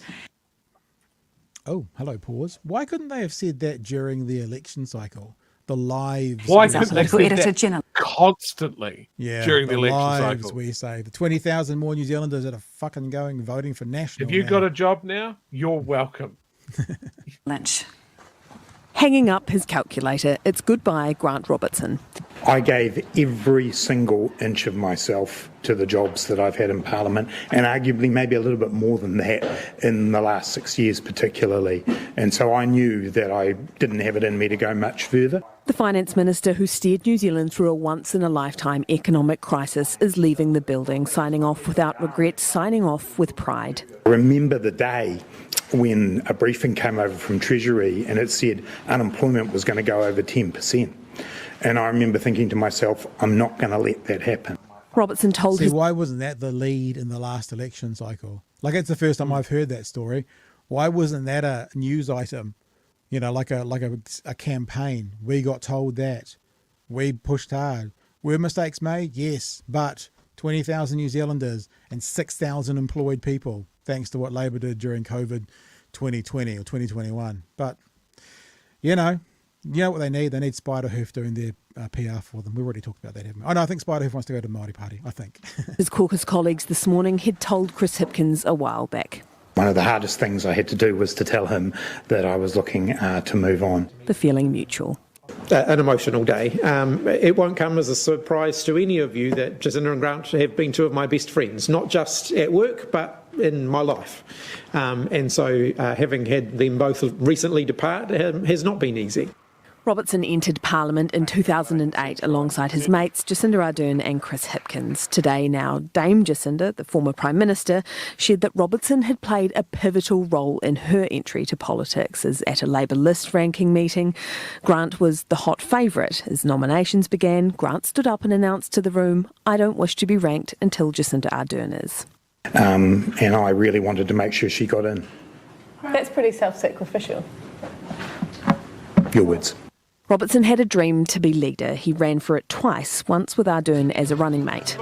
Oh, hello, pause. Why couldn't they have said that during the election cycle? The lives. Why couldn't they say that constantly during the election cycle? We say the 20,000 more New Zealanders that are fucking voting for national. Have you got a job now? You're welcome. Lynch. Hanging up his calculator, it's goodbye, Grant Robertson. I gave every single inch of myself to the jobs that I've had in Parliament, and arguably maybe a little bit more than that in the last 6 years particularly. And so I knew that I didn't have it in me to go much further. The Finance Minister who steered New Zealand through a once-in-a-lifetime economic crisis is leaving the building, signing off without regret, signing off with pride. I remember the day when a briefing came over from Treasury and it said unemployment was going to go over 10%. And I remember thinking to myself, I'm not going to let that happen. Robertson told his... Why wasn't that the lead in the last election cycle? Like, it's the first time I've heard that story. Why wasn't that a news item? Like a campaign. We got told that. We pushed hard. Were mistakes made? Yes. But 20,000 New Zealanders and 6,000 employed people, thanks to what Labour did during COVID 2020 or 2021. But, you know what they need? They need Spiderhoof doing their PR for them. We've already talked about that, haven't we? Oh, no, I think Spiderhoof wants to go to the Māori Party, I think. His caucus colleagues this morning had told Chris Hipkins a while back. One of the hardest things I had to do was to tell him that I was looking to move on. The feeling mutual. An emotional day. It won't come as a surprise to any of you that Jacinda and Grant have been two of my best friends, not just at work, but in my life. And so having had them both recently depart has not been easy. Robertson entered Parliament in 2008 alongside his mates Jacinda Ardern and Chris Hipkins. Today now, Dame Jacinda, the former Prime Minister, shared that Robertson had played a pivotal role in her entry to politics, as at a Labour list ranking meeting. Grant was the hot favourite. As nominations began, Grant stood up and announced to the room, "I don't wish to be ranked until Jacinda Ardern is." And I really wanted to make sure she got in. That's pretty self-sacrificial. Your words. Robertson had a dream to be leader. He ran for it twice, once with Ardern as a running mate.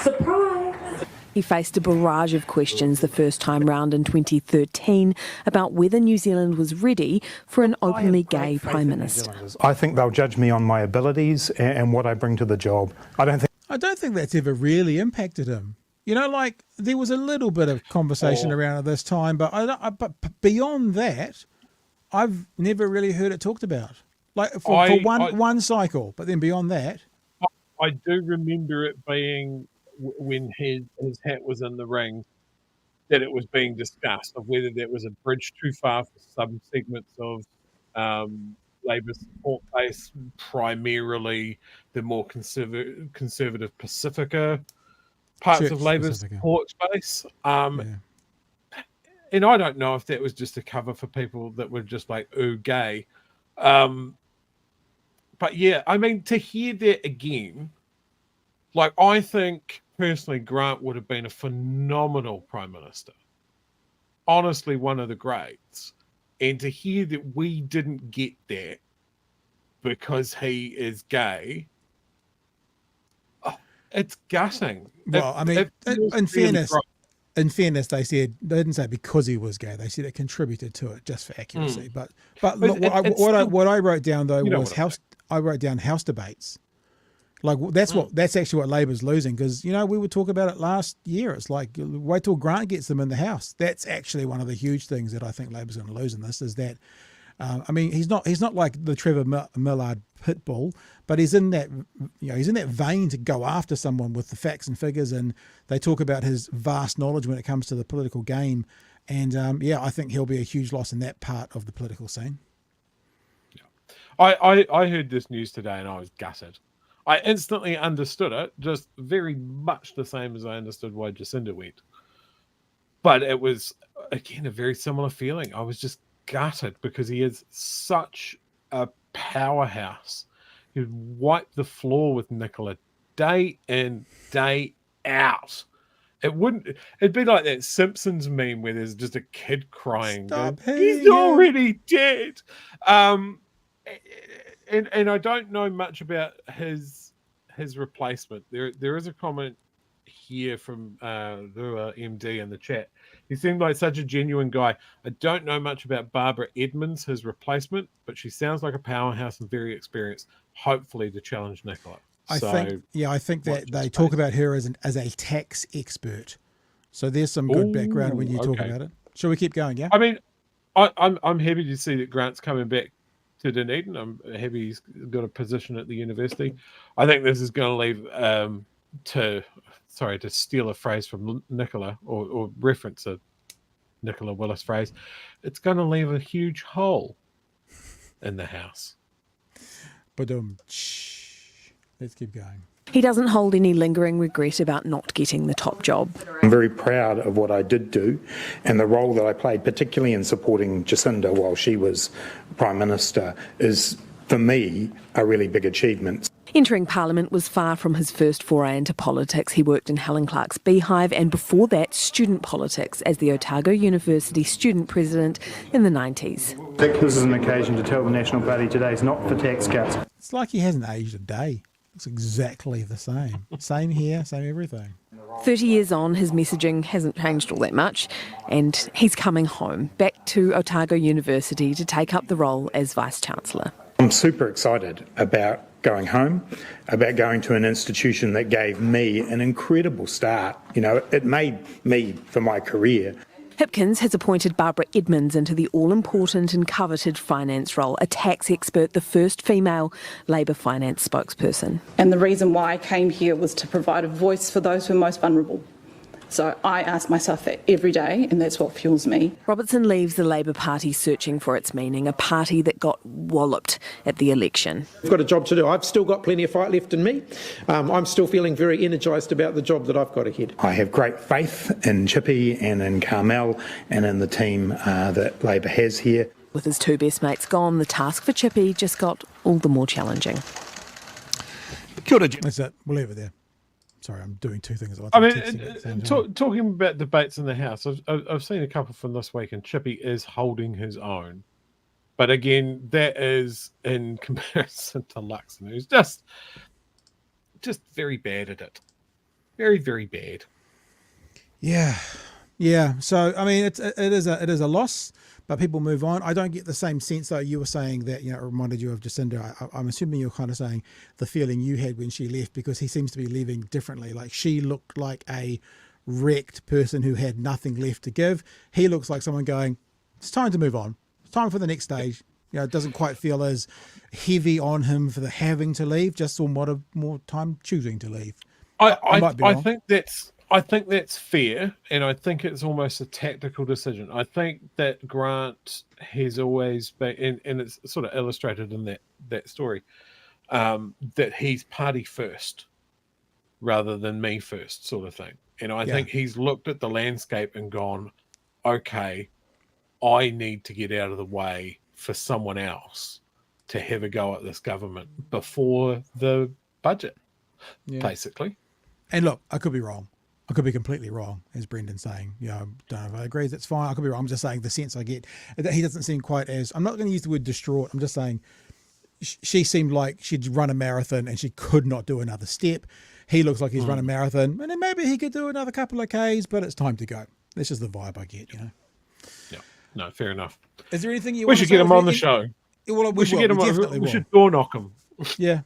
Surprise! He faced a barrage of questions the first time round in 2013 about whether New Zealand was ready for an openly gay Prime Minister. I think they'll judge me on my abilities and what I bring to the job. I don't think that's ever really impacted him. You know, like, there was a little bit of conversation around at this time, but but beyond that, I've never really heard it talked about. Like for one cycle, but then beyond that, I do remember it being when his hat was in the ring, that it was being discussed of whether that was a bridge too far for some segments of Labour support base, primarily the more conservative Pacifica parts of Labour's support base. And I don't know if that was just a cover for people that were just like, ooh, gay. But yeah, I mean, to hear that again, like, I think personally Grant would have been a phenomenal Prime Minister. Honestly, one of the greats. And to hear that we didn't get that because he is gay, it's gutting. Well, I mean, in fairness, they didn't say because he was gay. They said it contributed to it, just for accuracy. But look, what I wrote down though was house debates. Like that's actually what Labour's losing, because we were talking about it last year. It's like, wait till Grant gets them in the House. That's actually one of the huge things that I think Labour's going to lose in this, is that. I mean, he's not like the Trevor Millard pit bull, but he's in that vein to go after someone with the facts and figures, and they talk about his vast knowledge when it comes to the political game, and I think he'll be a huge loss in that part of the political scene. Yeah, I heard this news today and I was gutted. I instantly understood it, just very much the same as I understood why Jacinda went, but it was again a very similar feeling. I was just gutted because he is such a powerhouse. He'd wipe the floor with Nicola day in, day out. It'd be like that Simpsons meme where there's just a kid crying. He's already dead. And I don't know much about his replacement. There is a comment here from the MD in the chat. He seemed like such a genuine guy. I don't know much about Barbara Edmonds, his replacement, but she sounds like a powerhouse and very experienced, hopefully to challenge Nicola. I think that they talk about her as a tax expert. So there's some good background when you talk about it. Shall we keep going, yeah? I mean, I'm happy to see that Grant's coming back to Dunedin. I'm happy he's got a position at the university. I think this is going to leave to steal a phrase from Nicola, or reference a Nicola Willis phrase, it's going to leave a huge hole in the House. But let's keep going. He doesn't hold any lingering regret about not getting the top job. I'm very proud of what I did do and the role that I played, particularly in supporting Jacinda while she was Prime Minister, is, for me, a really big achievement. Entering Parliament was far from his first foray into politics. He worked in Helen Clark's Beehive and before that, student politics as the Otago University student president in the 90s. This is an occasion to tell the National Party today is not for tax cuts. It's like he hasn't aged a day. Looks exactly the same. Same hair, same everything. 30 years on, his messaging hasn't changed all that much, and he's coming home, back to Otago University to take up the role as Vice-Chancellor. I'm super excited about going home, about going to an institution that gave me an incredible start. It made me for my career. Hipkins has appointed Barbara Edmonds into the all-important and coveted finance role, a tax expert, the first female Labor finance spokesperson. And the reason why I came here was to provide a voice for those who are most vulnerable. So I ask myself that every day, and that's what fuels me. Robertson leaves the Labor Party searching for its meaning, a party that got walloped at the election. I've got a job to do. I've still got plenty of fight left in me. I'm still feeling very energised about the job that I've got ahead. I have great faith in Chippy and in Carmel and in the team that Labor has here. With his two best mates gone, the task for Chippy just got all the more challenging. That's it. We'll leave it there. Sorry, I'm doing two things at once. I mean, talking about debates in the House, I've seen a couple from this week, and Chippy is holding his own. But again, that is in comparison to Luxon, who's just very bad at it. Very, very bad. Yeah. So I mean, it is a loss, but people move on. I don't get the same sense though. You were saying that, you know, it reminded you of Jacinda. I'm assuming you're kind of saying the feeling you had when she left, because he seems to be leaving differently. Like, she looked like a wrecked person who had nothing left to give. He looks like someone going, it's time to move on. It's time for the next stage. You know, it doesn't quite feel as heavy on him for the having to leave, just more time choosing to leave. I think that's fair, and I think it's almost a tactical decision. I think that Grant has always been, and it's sort of illustrated in that story, that he's party first rather than me first, sort of thing. And I think he's looked at the landscape and gone, okay, I need to get out of the way for someone else to have a go at this government before the budget, basically. And look, I could be wrong. I could be completely wrong, as Brendan's saying. You know, don't know if I agree, that's fine. I could be wrong. I'm just saying the sense I get that he doesn't seem quite as, I'm not going to use the word distraught. I'm just saying she seemed like she'd run a marathon and she could not do another step. He looks like he's run a marathon, and then maybe he could do another couple of Ks, but it's time to go. That's just the vibe I get, you know. Yeah, no, fair enough. Is there anything you we want should to say? get him on the show. Well, we should get him on. We should door knock him. Yeah,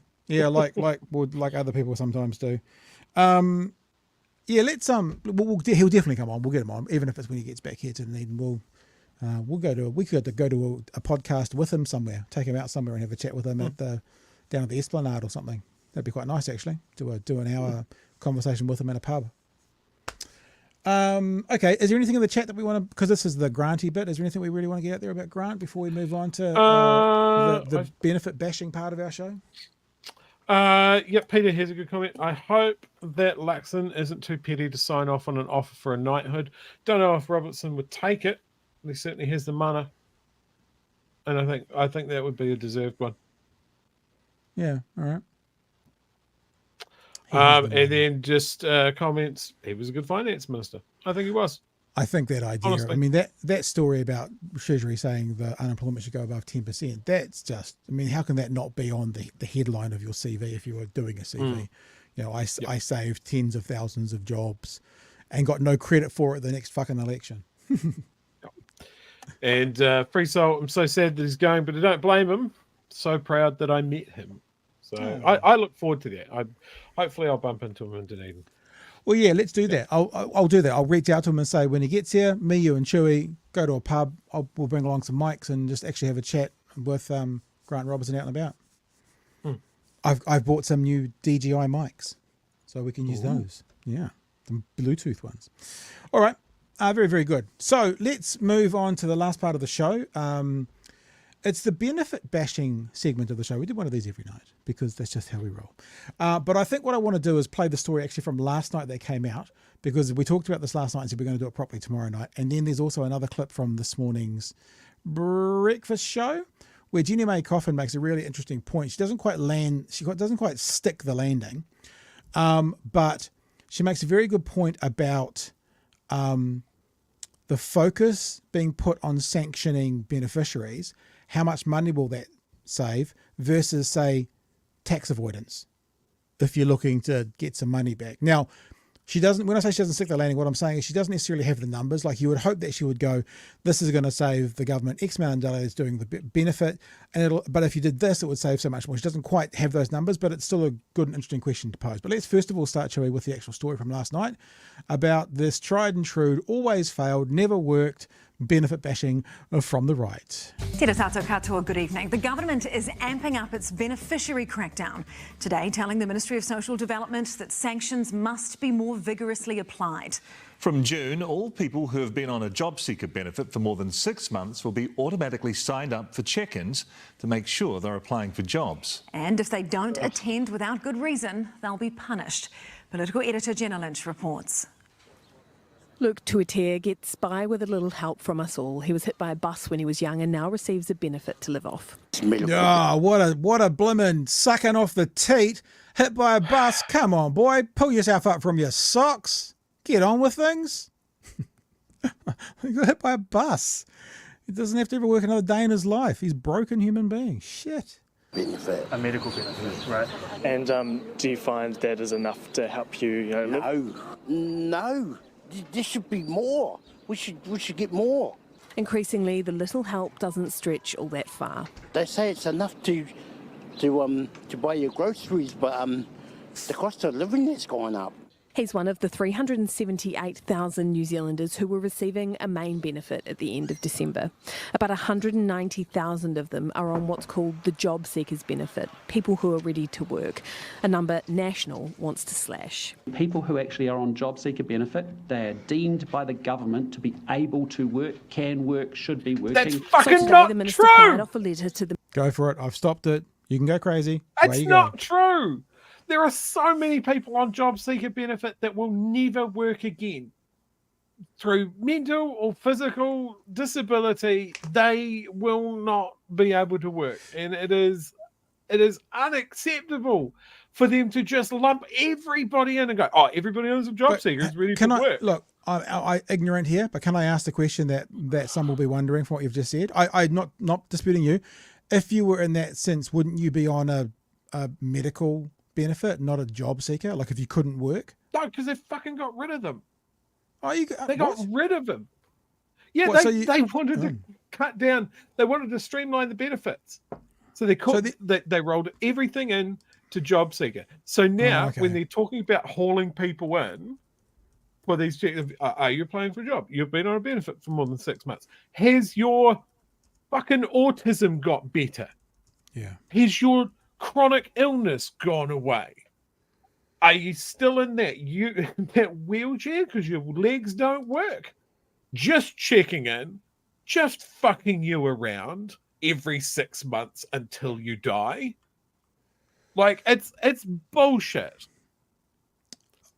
like other people sometimes do. Yeah, let's he'll definitely come on. We'll get him on, even if it's when he gets back here to Dunedin. We could go to a podcast with him somewhere, take him out somewhere and have a chat with him down at the Esplanade or something. That'd be quite nice, actually. Do an hour conversation with him in a pub. Okay, is there anything in the chat that we want to, because this is the Granty bit, is there anything we really want to get out there about Grant before we move on to the benefit bashing part of our show? Yep, Peter, here's a good comment. I hope that Luxon isn't too petty to sign off on an offer for a knighthood. Don't know if Robertson would take it. He certainly has the mana, and I think that would be a deserved one. Yeah, all right. And then just comments. He was a good finance minister. I think he was. I think that idea, honestly. I mean, that story about Treasury saying the unemployment should go above 10%, that's just, I mean, how can that not be on the headline of your CV if you were doing a CV? You know, I saved tens of thousands of jobs and got no credit for it the next fucking election. And Free Soul, I'm so sad that he's going, but I don't blame him. So proud that I met him. So I look forward to that. Hopefully I'll bump into him in Dunedin. Well, yeah, let's do that. I'll do that. I'll reach out to him and say, when he gets here, me, you, and Chewy go to a pub. We'll bring along some mics and just actually have a chat with Grant Robertson out and about. I've bought some new DJI mics, so we can use those. Yeah, the Bluetooth ones. All right, very, very good. So let's move on to the last part of the show. It's the benefit bashing segment of the show. We do one of these every night because that's just how we roll. But I think what I want to do is play the story actually from last night that came out, because we talked about this last night and said we're going to do it properly tomorrow night. And then there's also another clip from this morning's breakfast show where Jenny May Coffin makes a really interesting point. She doesn't quite land, she doesn't quite stick the landing, but she makes a very good point about the focus being put on sanctioning beneficiaries. How much money will that save versus, say, tax avoidance if you're looking to get some money back? Now, She doesn't, when I say she doesn't stick the landing, what I'm saying is she doesn't necessarily have the numbers. Like you would hope that she would go, this is going to save the government X amount of dollars doing the benefit. But if you did this, it would save so much more. She doesn't quite have those numbers, but it's still a good and interesting question to pose. But let's first of all start, Chewie, with the actual story from last night about this tried and true, always failed, never worked, benefit bashing from the right. Tira tatou katoa, good evening. The government is amping up its beneficiary crackdown today, telling the Ministry of Social Development that sanctions must be more vigorously applied. From June, all people who have been on a job seeker benefit for more than 6 months will be automatically signed up for check-ins to make sure they're applying for jobs. And if they don't attend without good reason, they'll be punished. Political editor Jenna Lynch reports. Luke Tuitea gets by with a little help from us all. He was hit by a bus when he was young and now receives a benefit to live off. Oh, what a blimmin' sucking off the teat. Hit by a bus. Come on, boy. Pull yourself up from your socks. Get on with things. He got hit by a bus. He doesn't have to ever work another day in his life. He's a broken human being. Shit. A medical benefit, right? And do you find that is enough to help you, live? No. There should be more. We should get more. Increasingly, the little help doesn't stretch all that far. They say it's enough to buy your groceries, but the cost of living has gone up. He's one of the 378,000 New Zealanders who were receiving a main benefit at the end of December. About 190,000 of them are on what's called the job seekers benefit, people who are ready to work, a number National wants to slash. People who actually are on job seeker benefit, they are deemed by the government to be able to work, can work, should be working. That's fucking so today, not the minister true! fired off a letter to the... Go for it. I've stopped it. You can go crazy. It's not true. There are so many people on job seeker benefit that will never work again. Through mental or physical disability, they will not be able to work. And it is unacceptable for them to just lump everybody in and go, oh, everybody who's a job seeker is ready to work. Look, I'm ignorant here, but can I ask the question that some will be wondering from what you've just said? I'm not disputing you. If you were in that sense, wouldn't you be on a medical benefit, not a job seeker? Like if you couldn't work? No, because they fucking got rid of them. Oh, they got rid of them. Yeah, What, they wanted to cut down. They wanted to streamline the benefits. So they rolled everything in to job seeker. So now when they're talking about hauling people in for these checks, are you applying for a job? You've been on a benefit for more than 6 months. Has your fucking autism got better? Yeah. Has your chronic illness gone away? Are you still in that wheelchair because your legs don't work? Just checking in, just fucking you around every 6 months until you die. Like it's bullshit.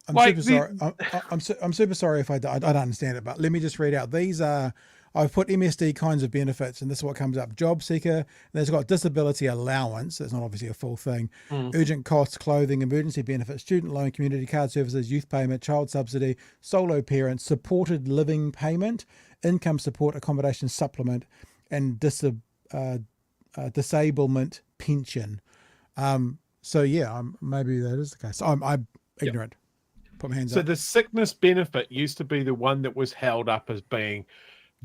I'm super sorry if I don't understand it, but let me just read out. These are, I've put MSD kinds of benefits, and this is what comes up. Job seeker, and it's got disability allowance. That's not obviously a full thing. Urgent costs, clothing, emergency benefits, student loan, community card services, youth payment, child subsidy, solo parent, supported living payment, income support, accommodation supplement, and disablement pension. So yeah, maybe that is the case. I'm ignorant. Put my hands up. So the sickness benefit used to be the one that was held up as being,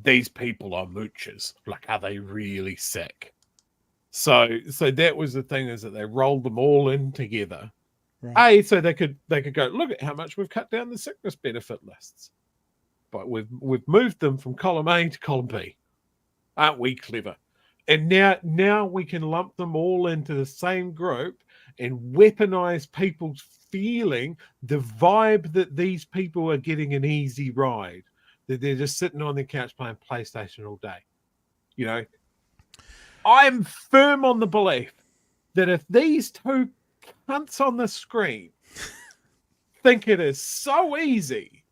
these people are moochers. Like, are they really sick? So that was the thing, is that they rolled them all in together. Right. So they could go, look at how much we've cut down the sickness benefit lists. But we've moved them from column A to column B. Aren't we clever? And now we can lump them all into the same group and weaponize people's feeling, the vibe that these people are getting an easy ride, that they're just sitting on their couch playing PlayStation all day. You know, I'm firm on the belief that if these two cunts on the screen think it is so easy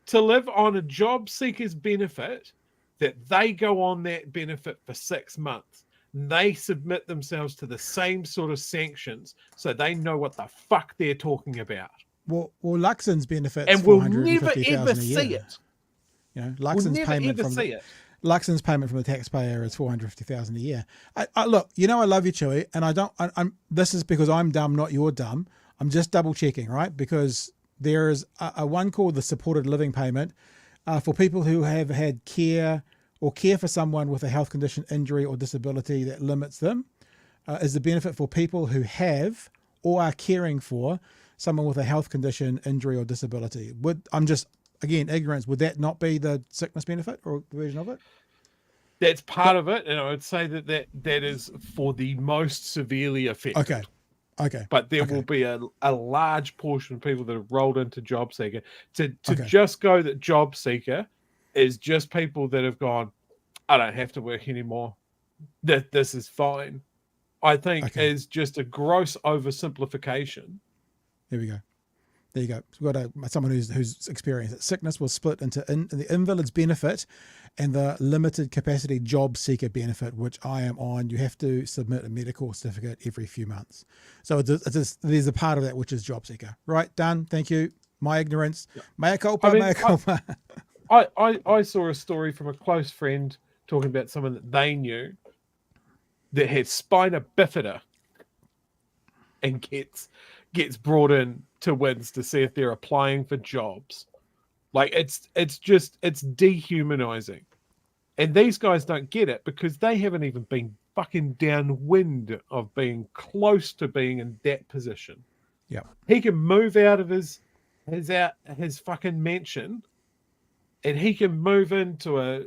to live on a job seeker's benefit, that they go on that benefit for 6 months. They submit themselves to the same sort of sanctions, so they know what the fuck they're talking about. Well, Luxon's benefits, and we'll never ever see it. You know, Luxon's payment from the taxpayer is $450,000 a year. I look, you know, I love you, Chewie, and I'm. This is because I'm dumb, not you're dumb. I'm just double checking, right? Because there is a one called the supported living payment for people who have had care or care for someone with a health condition, injury or disability that limits them. Is the benefit for people who have or are caring for someone with a health condition, injury or disability. I'm just, again, ignorance, would that not be the sickness benefit or version of it? That's part of it, and I would say that is for the most severely affected. Okay. But there will be a large portion of people that have rolled into JobSeeker. To just go that JobSeeker is just people that have gone, I don't have to work anymore. That this is fine. I think is just a gross oversimplification. There we go. There you go. We've got someone who's experienced it. Sickness was split into the invalid's benefit and the limited capacity job seeker benefit, which I am on. You have to submit a medical certificate every few months. So there's a part of that which is job seeker. Right, done. Thank you. My ignorance. Mea culpa, mea culpa. I saw a story from a close friend talking about someone that they knew that had spina bifida and gets brought in to WINZ to see if they're applying for jobs. Like it's dehumanizing. And these guys don't get it because they haven't even been fucking downwind of being close to being in that position. Yeah. He can move out of his fucking mansion and he can move into a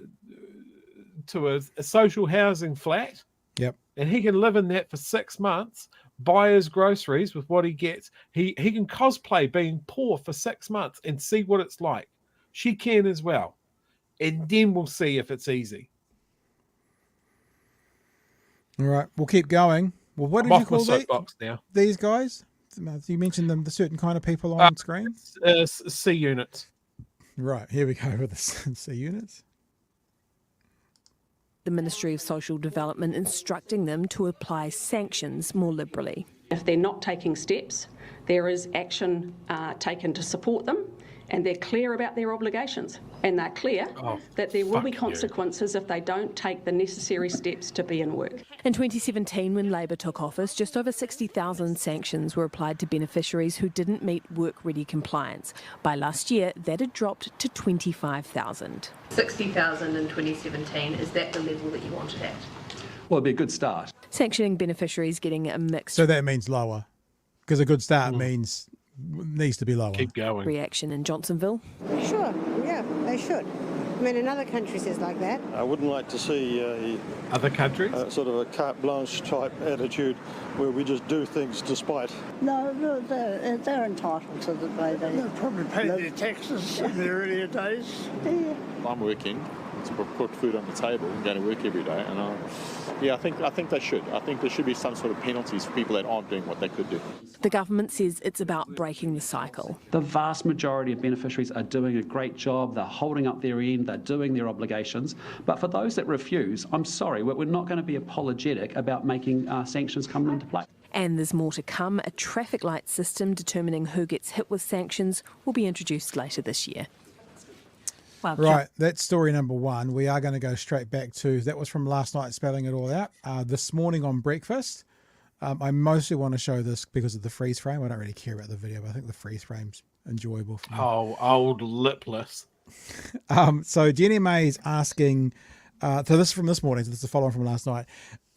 social housing flat. Yep. And he can live in that for 6 months, buy his groceries with what he gets. He can cosplay being poor for 6 months and see what it's like. She can as well. And then we'll see if it's easy. All right, we'll keep going. Well, what did you call these guys? You mentioned the certain kind of people on screen? C units. Right, here we go with the C units. The Ministry of Social Development instructing them to apply sanctions more liberally. If they're not taking steps, there is action taken to support them, and they're clear about their obligations. And they're clear that there will be consequences if they don't take the necessary steps to be in work. In 2017, when Labor took office, just over 60,000 sanctions were applied to beneficiaries who didn't meet work-ready compliance. By last year, that had dropped to 25,000. 60,000 in 2017, is that the level that you wanted at? Well, it'd be a good start. Sanctioning beneficiaries getting a mixed... So that means lower, because a good start means needs to be lower. Keep going. Reaction in Johnsonville. Sure, yeah, they should. I mean, in other countries it's like that. I wouldn't like to see other countries sort of a carte blanche type attitude where we just do things despite. No, they're entitled to the way they... They probably paid their taxes in the earlier days. Yeah. I'm working to put food on the table and going to work every day, and I think they should. I think there should be some sort of penalties for people that aren't doing what they could do. The government says it's about breaking the cycle. The vast majority of beneficiaries are doing a great job. They're holding up their end. They're doing their obligations. But for those that refuse, I'm sorry, we're not going to be apologetic about making sanctions come into play. And there's more to come. A traffic light system determining who gets hit with sanctions will be introduced later this year. Well, right, that's story number one. We are going to go straight back to, that was from last night, spelling it all out. This morning on breakfast, I mostly want to show this because of the freeze frame. I don't really care about the video, but I think the freeze frame's enjoyable for me. Oh, old lipless. So Jenny May's asking, so this is from this morning, so this is a follow-on from last night,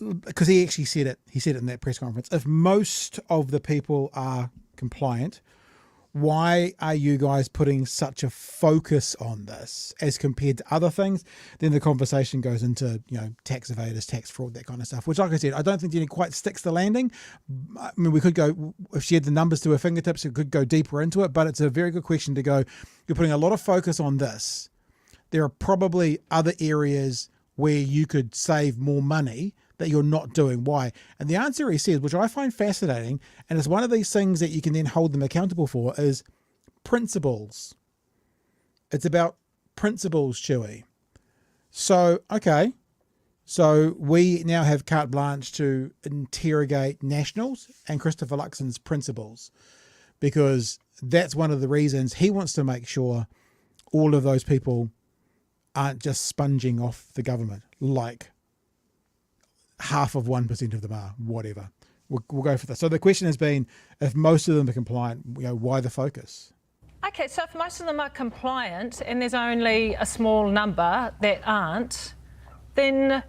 because he actually said it. He said it in that press conference. If most of the people are compliant, why are you guys putting such a focus on this as compared to other things? Then the conversation goes into, tax evaders, tax fraud, that kind of stuff, which, like I said, I don't think Jenny quite sticks the landing. I mean, we could go, if she had the numbers to her fingertips, it could go deeper into it, but it's a very good question to go, you're putting a lot of focus on this. There are probably other areas where you could save more money that you're not doing. Why? And the answer he says, which I find fascinating, and it's one of these things that you can then hold them accountable for, is principles. It's about principles, Chewy. So, okay. So we now have carte blanche to interrogate Nationals and Christopher Luxon's principles, because that's one of the reasons he wants to make sure all of those people aren't just sponging off the government, like half of 1% of them are, whatever. We'll go for this. So the question has been, if most of them are compliant, why the focus? Okay, so if most of them are compliant and there's only a small number that aren't, then,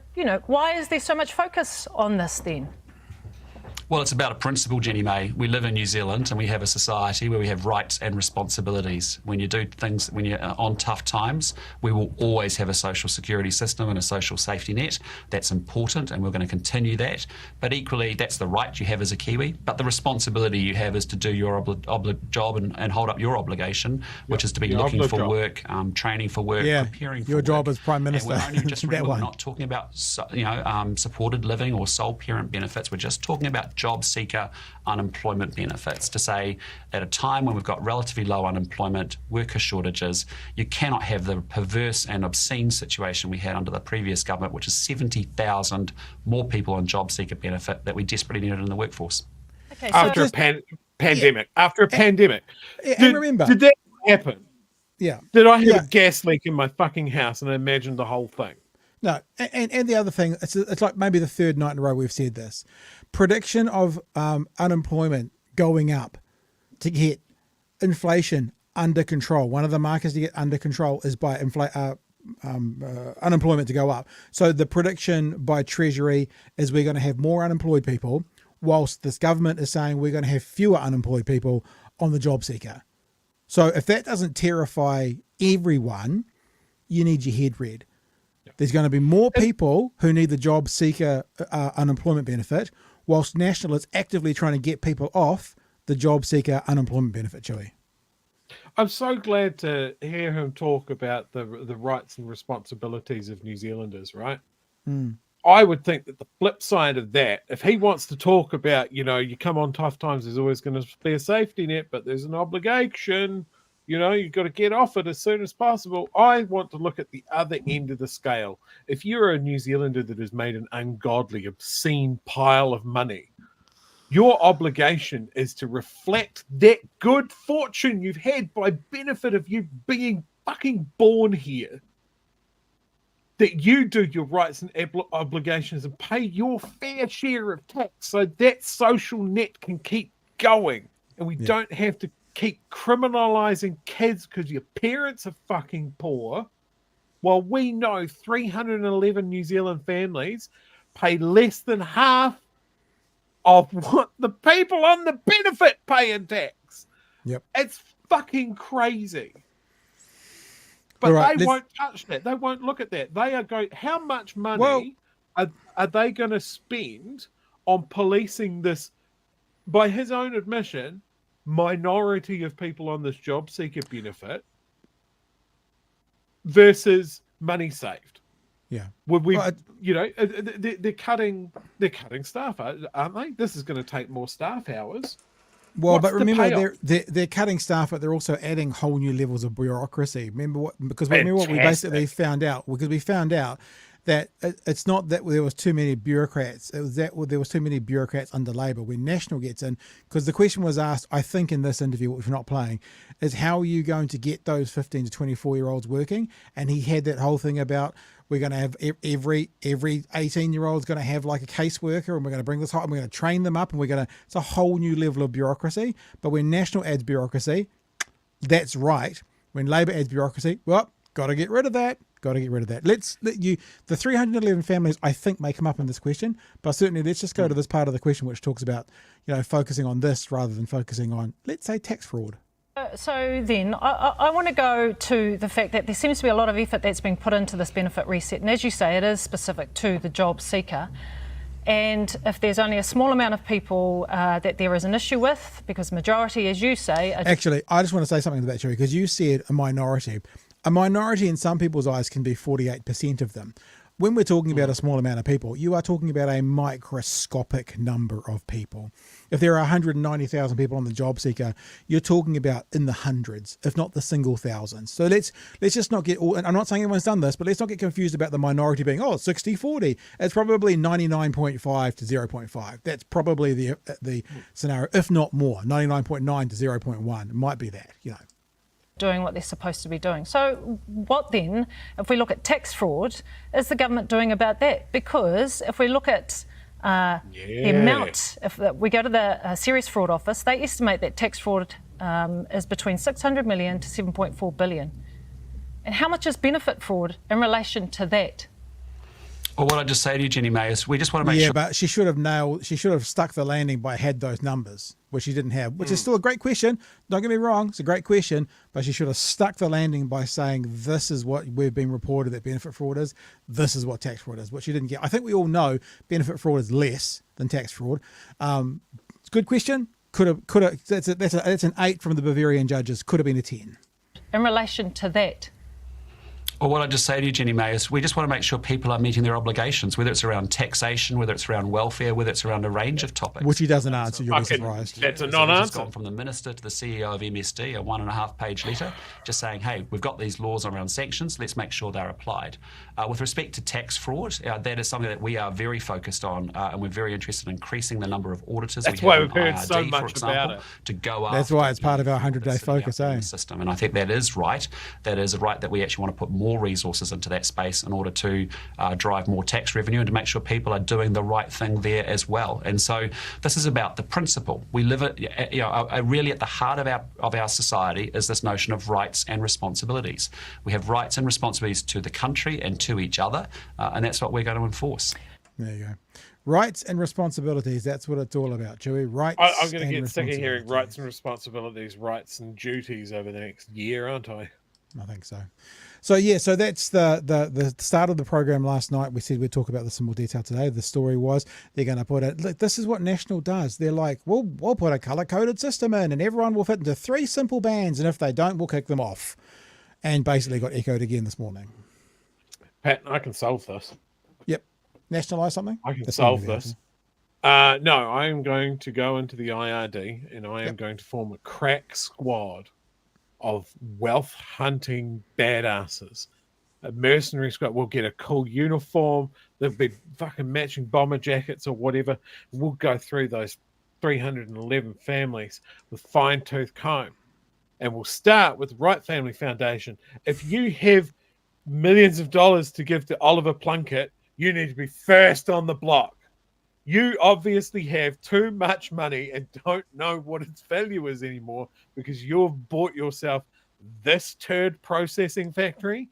why is there so much focus on this then? Well, it's about a principle, Jenny May. We live in New Zealand and we have a society where we have rights and responsibilities. When you do things, when you're on tough times, we will always have a social security system and a social safety net. That's important and we're going to continue that. But equally, that's the right you have as a Kiwi. But the responsibility you have is to do your job and hold up your obligation, which is to be looking for work, training for work, preparing for your work. job as Prime Minister. And we're only just remember, we're not talking about supported living or sole parent benefits. We're just talking about job seeker unemployment benefits, to say at a time when we've got relatively low unemployment, worker shortages, you cannot have the perverse and obscene situation we had under the previous government, which is 70,000 more people on job seeker benefit that we desperately needed in the workforce. Okay, after a pandemic. After a pandemic. And remember, did that happen? Yeah. Did I have a gas leak in my fucking house and I imagined the whole thing? No, and the other thing, it's like maybe the third night in a row we've said this. Prediction of unemployment going up to get inflation under control. One of the markers to get under control is by unemployment to go up. So the prediction by Treasury is we're going to have more unemployed people, whilst this government is saying we're going to have fewer unemployed people on the job seeker. So if that doesn't terrify everyone, you need your head read. There's going to be more people who need the job seeker unemployment benefit, whilst National is actively trying to get people off the job seeker unemployment benefit, Chewy. I'm so glad to hear him talk about the rights and responsibilities of New Zealanders, right? I would think that the flip side of that, if he wants to talk about, you come on tough times, there's always going to be a safety net, but there's an obligation. You've got to get off it as soon as possible. I want to look at the other end of the scale. If you're a New Zealander that has made an ungodly, obscene pile of money, your obligation is to reflect that good fortune you've had by benefit of you being fucking born here. That you do your rights and obligations and pay your fair share of tax so that social net can keep going. And we don't have to keep criminalizing kids because your parents are fucking poor, while we know 311 New Zealand families pay less than half of what the people on the benefit pay in tax. Yep. It's fucking crazy. But they won't touch that. They won't look at that. They are going, how much money are they going to spend on policing this, by his own admission, minority of people on this job seeker benefit versus money saved? Yeah. Would we, they're cutting staff, aren't they? This is going to take more staff hours. Well, but remember, they're cutting staff, but they're also adding whole new levels of bureaucracy. Remember what we basically found out? Because we found out that it's not that there was too many bureaucrats. It was that there was too many bureaucrats under Labor when National gets in. Because the question was asked, I think, in this interview, which we're not playing, is how are you going to get those 15 to 24-year-olds working? And he had that whole thing about we're going to have every 18-year-old is going to have like a caseworker, and we're going to bring this home, and we're going to train them up, and it's a whole new level of bureaucracy. But when National adds bureaucracy, that's right. When Labor adds bureaucracy, well, got to get rid of that. The 311 families, I think, may come up in this question, but certainly let's just go to this part of the question which talks about, focusing on this rather than focusing on, let's say, tax fraud. So then I want to go to the fact that there seems to be a lot of effort that's being put into this benefit reset. And as you say, it is specific to the job seeker. And if there's only a small amount of people that there is an issue with, because majority, as you say... Actually, I just want to say something to that, Sherry, because you said a minority. A minority in some people's eyes can be 48% of them. When we're talking about a small amount of people, you are talking about a microscopic number of people. If there are 190,000 people on the job seeker, you're talking about in the hundreds, if not the single thousands. So let's just not get all, and I'm not saying anyone's done this, but let's not get confused about the minority being, 60-40. It's probably 99.5 to 0.5. That's probably the scenario, if not more, 99.9 to 0.1. It might be that, doing what they're supposed to be doing. So what then, if we look at tax fraud, is the government doing about that? Because if we look at the amount, if we go to the Serious Fraud Office, they estimate that tax fraud is between 600 million to 7.4 billion. And how much is benefit fraud in relation to that? Well, what I just say to you, Jenny May, is we just want to make sure. Yeah, but she should have stuck the landing by had those numbers, which she didn't have, which is still a great question. Don't get me wrong, it's a great question, but she should have stuck the landing by saying this is what we've been reported that benefit fraud is, this is what tax fraud is, which she didn't get. I think we all know benefit fraud is less than tax fraud. It's a good question. Could have. That's an 8 from the Bavarian judges. Could have been a 10. In relation to that. Well, what I just say to you, Jenny May, is we just want to make sure people are meeting their obligations, whether it's around taxation, whether it's around welfare, whether it's around a range of topics. Which he doesn't answer, you'll be surprised. That's a It's non-answer. gone from the Minister to the CEO of MSD, a 1.5-page letter, just saying, hey, we've got these laws around sanctions, let's make sure they're applied. With respect to tax fraud, that is something that we are very focused on, and we're very interested in increasing the number of auditors. That's we why have we've in heard IRD, so for much example, about it. to go That's after why it's part of our 100-day focus, eh? System. And I think that is right. That is right that we actually want to put more resources into that space in order to drive more tax revenue and to make sure people are doing the right thing there as well. And so this is about the principle. We live it, really at the heart of our society is this notion of rights and responsibilities. We have rights and responsibilities to the country and to each other, and that's what we're going to enforce. There you go. Rights and responsibilities, that's what it's all about, Chewy. Rights I'm going to and get sick of hearing responsibilities. rights and responsibilities, rights and duties over the next year, aren't I? I think so. So that's the start of the program last night. We said we'd talk about this in more detail today. The story was they're going to put it, look, this is what National does. They're like, we'll put a colour-coded system in and everyone will fit into 3 simple bands, and if they don't, we'll kick them off. And basically got echoed again this morning. Pat, I can solve this. Yep. Nationalise something? I can That's solve not this. No, I am going to go into the IRD and I am going to form a crack squad of wealth hunting badasses. A mercenary squad. We'll get a cool uniform. There'll be fucking matching bomber jackets or whatever. We'll go through those 311 families with fine-tooth comb. And we'll start with Right Family Foundation. If you have millions of dollars to give to Oliver Plunkett, you need to be first on the block. You obviously have too much money and don't know what its value is anymore because you've bought yourself this turd processing factory.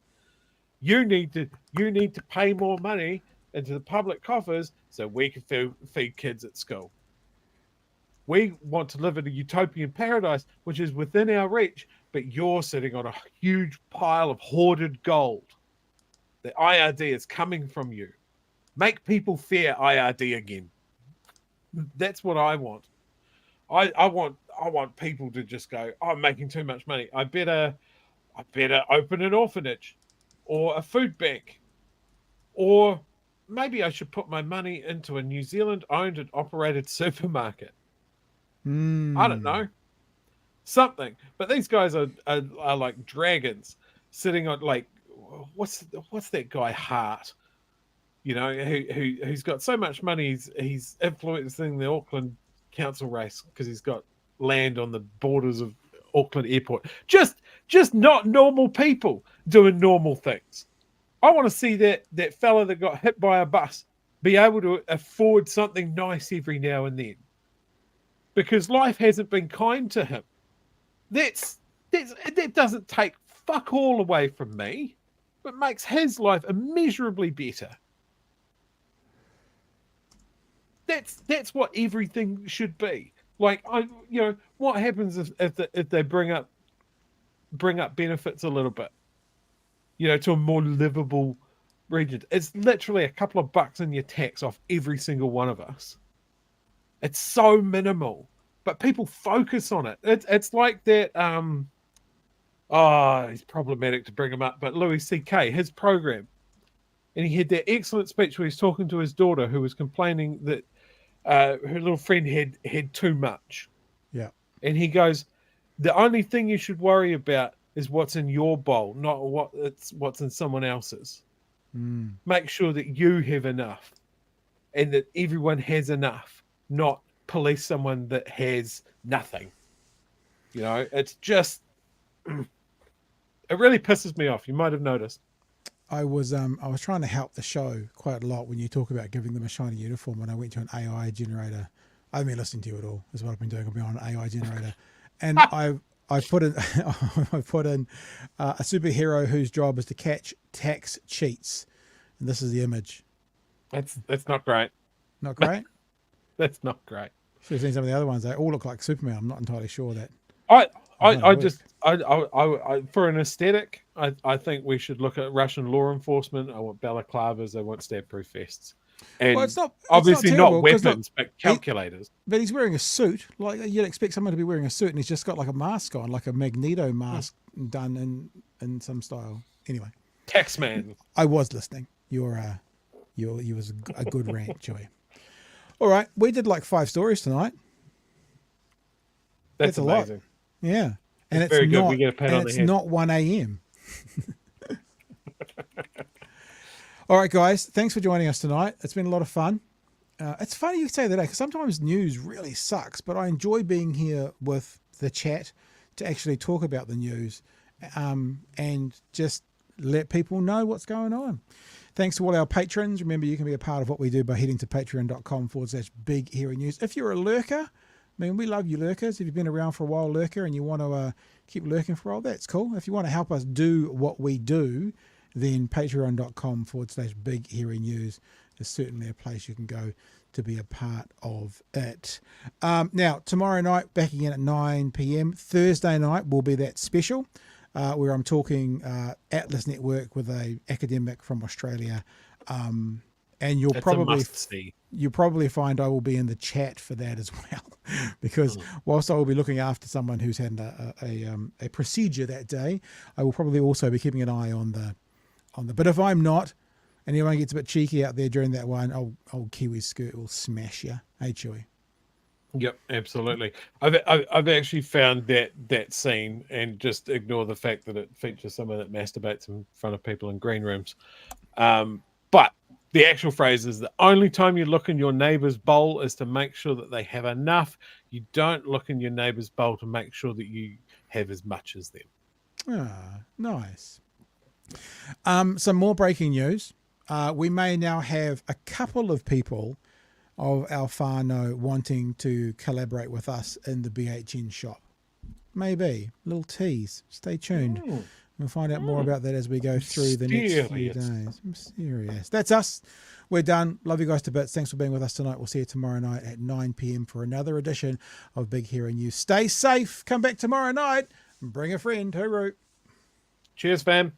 You need to pay more money into the public coffers so we can feed kids at school. We want to live in a utopian paradise, which is within our reach, but you're sitting on a huge pile of hoarded gold. The IRD is coming from you. Make people fear IRD again. That's what I want. I want people to just go, oh, I'm making too much money. I better open an orphanage or a food bank. Or maybe I should put my money into a New Zealand owned and operated supermarket. I don't know. Something. But these guys are like dragons sitting on, like, what's that guy Hart? You know, who's got so much money, he's influencing the Auckland council race because he's got land on the borders of Auckland Airport. Just not normal people doing normal things. I want to see that fella that got hit by a bus be able to afford something nice every now and then. Because life hasn't been kind to him. That doesn't take fuck all away from me, but makes his life immeasurably better. That's what everything should be. Like, what happens if they bring up benefits a little bit, to a more livable region? It's literally a couple of bucks in your tax off every single one of us. It's so minimal, but people focus on it. It's like that. It's problematic to bring him up, but Louis C.K., his program, and he had that excellent speech where he's talking to his daughter who was complaining that her little friend had too much. Yeah. And he goes, the only thing you should worry about is what's in your bowl, not what's in someone else's. Make sure that you have enough and that everyone has enough, not police someone that has nothing. It's just, it really pisses me off. You might have noticed. I was trying to help the show quite a lot when you talk about giving them a shiny uniform. When I went to an AI generator, I haven't been listening to you at all. Is what I've been doing. I've been on an AI generator, And I put in a superhero whose job is to catch tax cheats, and this is the image. That's not great. Not great. That's not great. Should have seen some of the other ones. They all look like Superman. I'm not entirely sure that. I for an aesthetic, I think we should look at Russian law enforcement. I want balaclavas. I want stab-proof vests. And it's obviously not not terrible, 'cause weapons, but calculators. But he's wearing a suit. Like you'd expect someone to be wearing a suit, and he's just got like a mask on, like a Magneto mask done in some style. Anyway, Taxman. I was listening. You was a good rant, Joey. All right, we did like 5 stories tonight. That's a amazing. lot. Yeah, and That's very it's good. not. We get a pat and on the it's head. not 1 a.m. All right, guys. Thanks for joining us tonight. It's been a lot of fun. It's funny you say that because sometimes news really sucks, but I enjoy being here with the chat to actually talk about the news and just let people know what's going on. Thanks to all our patrons. Remember, you can be a part of what we do by heading to patreon.com/Big Hairy News. If you're a lurker, I mean, we love you lurkers. If you've been around for a while, lurker, and you want to keep lurking for a while, that's cool. If you want to help us do what we do, then patreon.com/Big Hairy News is certainly a place you can go to be a part of it. Now, tomorrow night, back again at 9 p.m. Thursday night will be that special where I'm talking Atlas Network with a academic from Australia. And you'll probably find I will be in the chat for that as well, because whilst I will be looking after someone who's had a procedure that day, I will probably also be keeping an eye on the. But if I'm not, and anyone gets a bit cheeky out there during that one, old Kiwi Skirt will smash you. Hey, Chewy. Yep, absolutely. I've actually found that scene, and just ignore the fact that it features someone that masturbates in front of people in green rooms. But the actual phrase is the only time you look in your neighbour's bowl is to make sure that they have enough. You don't look in your neighbour's bowl to make sure that you have as much as them. Ah, nice. Some more breaking news. We may now have a couple of people of our whānau wanting to collaborate with us in the BHN shop. Maybe. Little tease. Stay tuned. We'll find out more about that as we go through the next few days. Mysterious. That's us. We're done. Love you guys to bits. Thanks for being with us tonight. We'll see you tomorrow night at 9 p.m. for another edition of Big Hairy News. Stay safe. Come back tomorrow night and bring a friend. Hooroo. Cheers, fam.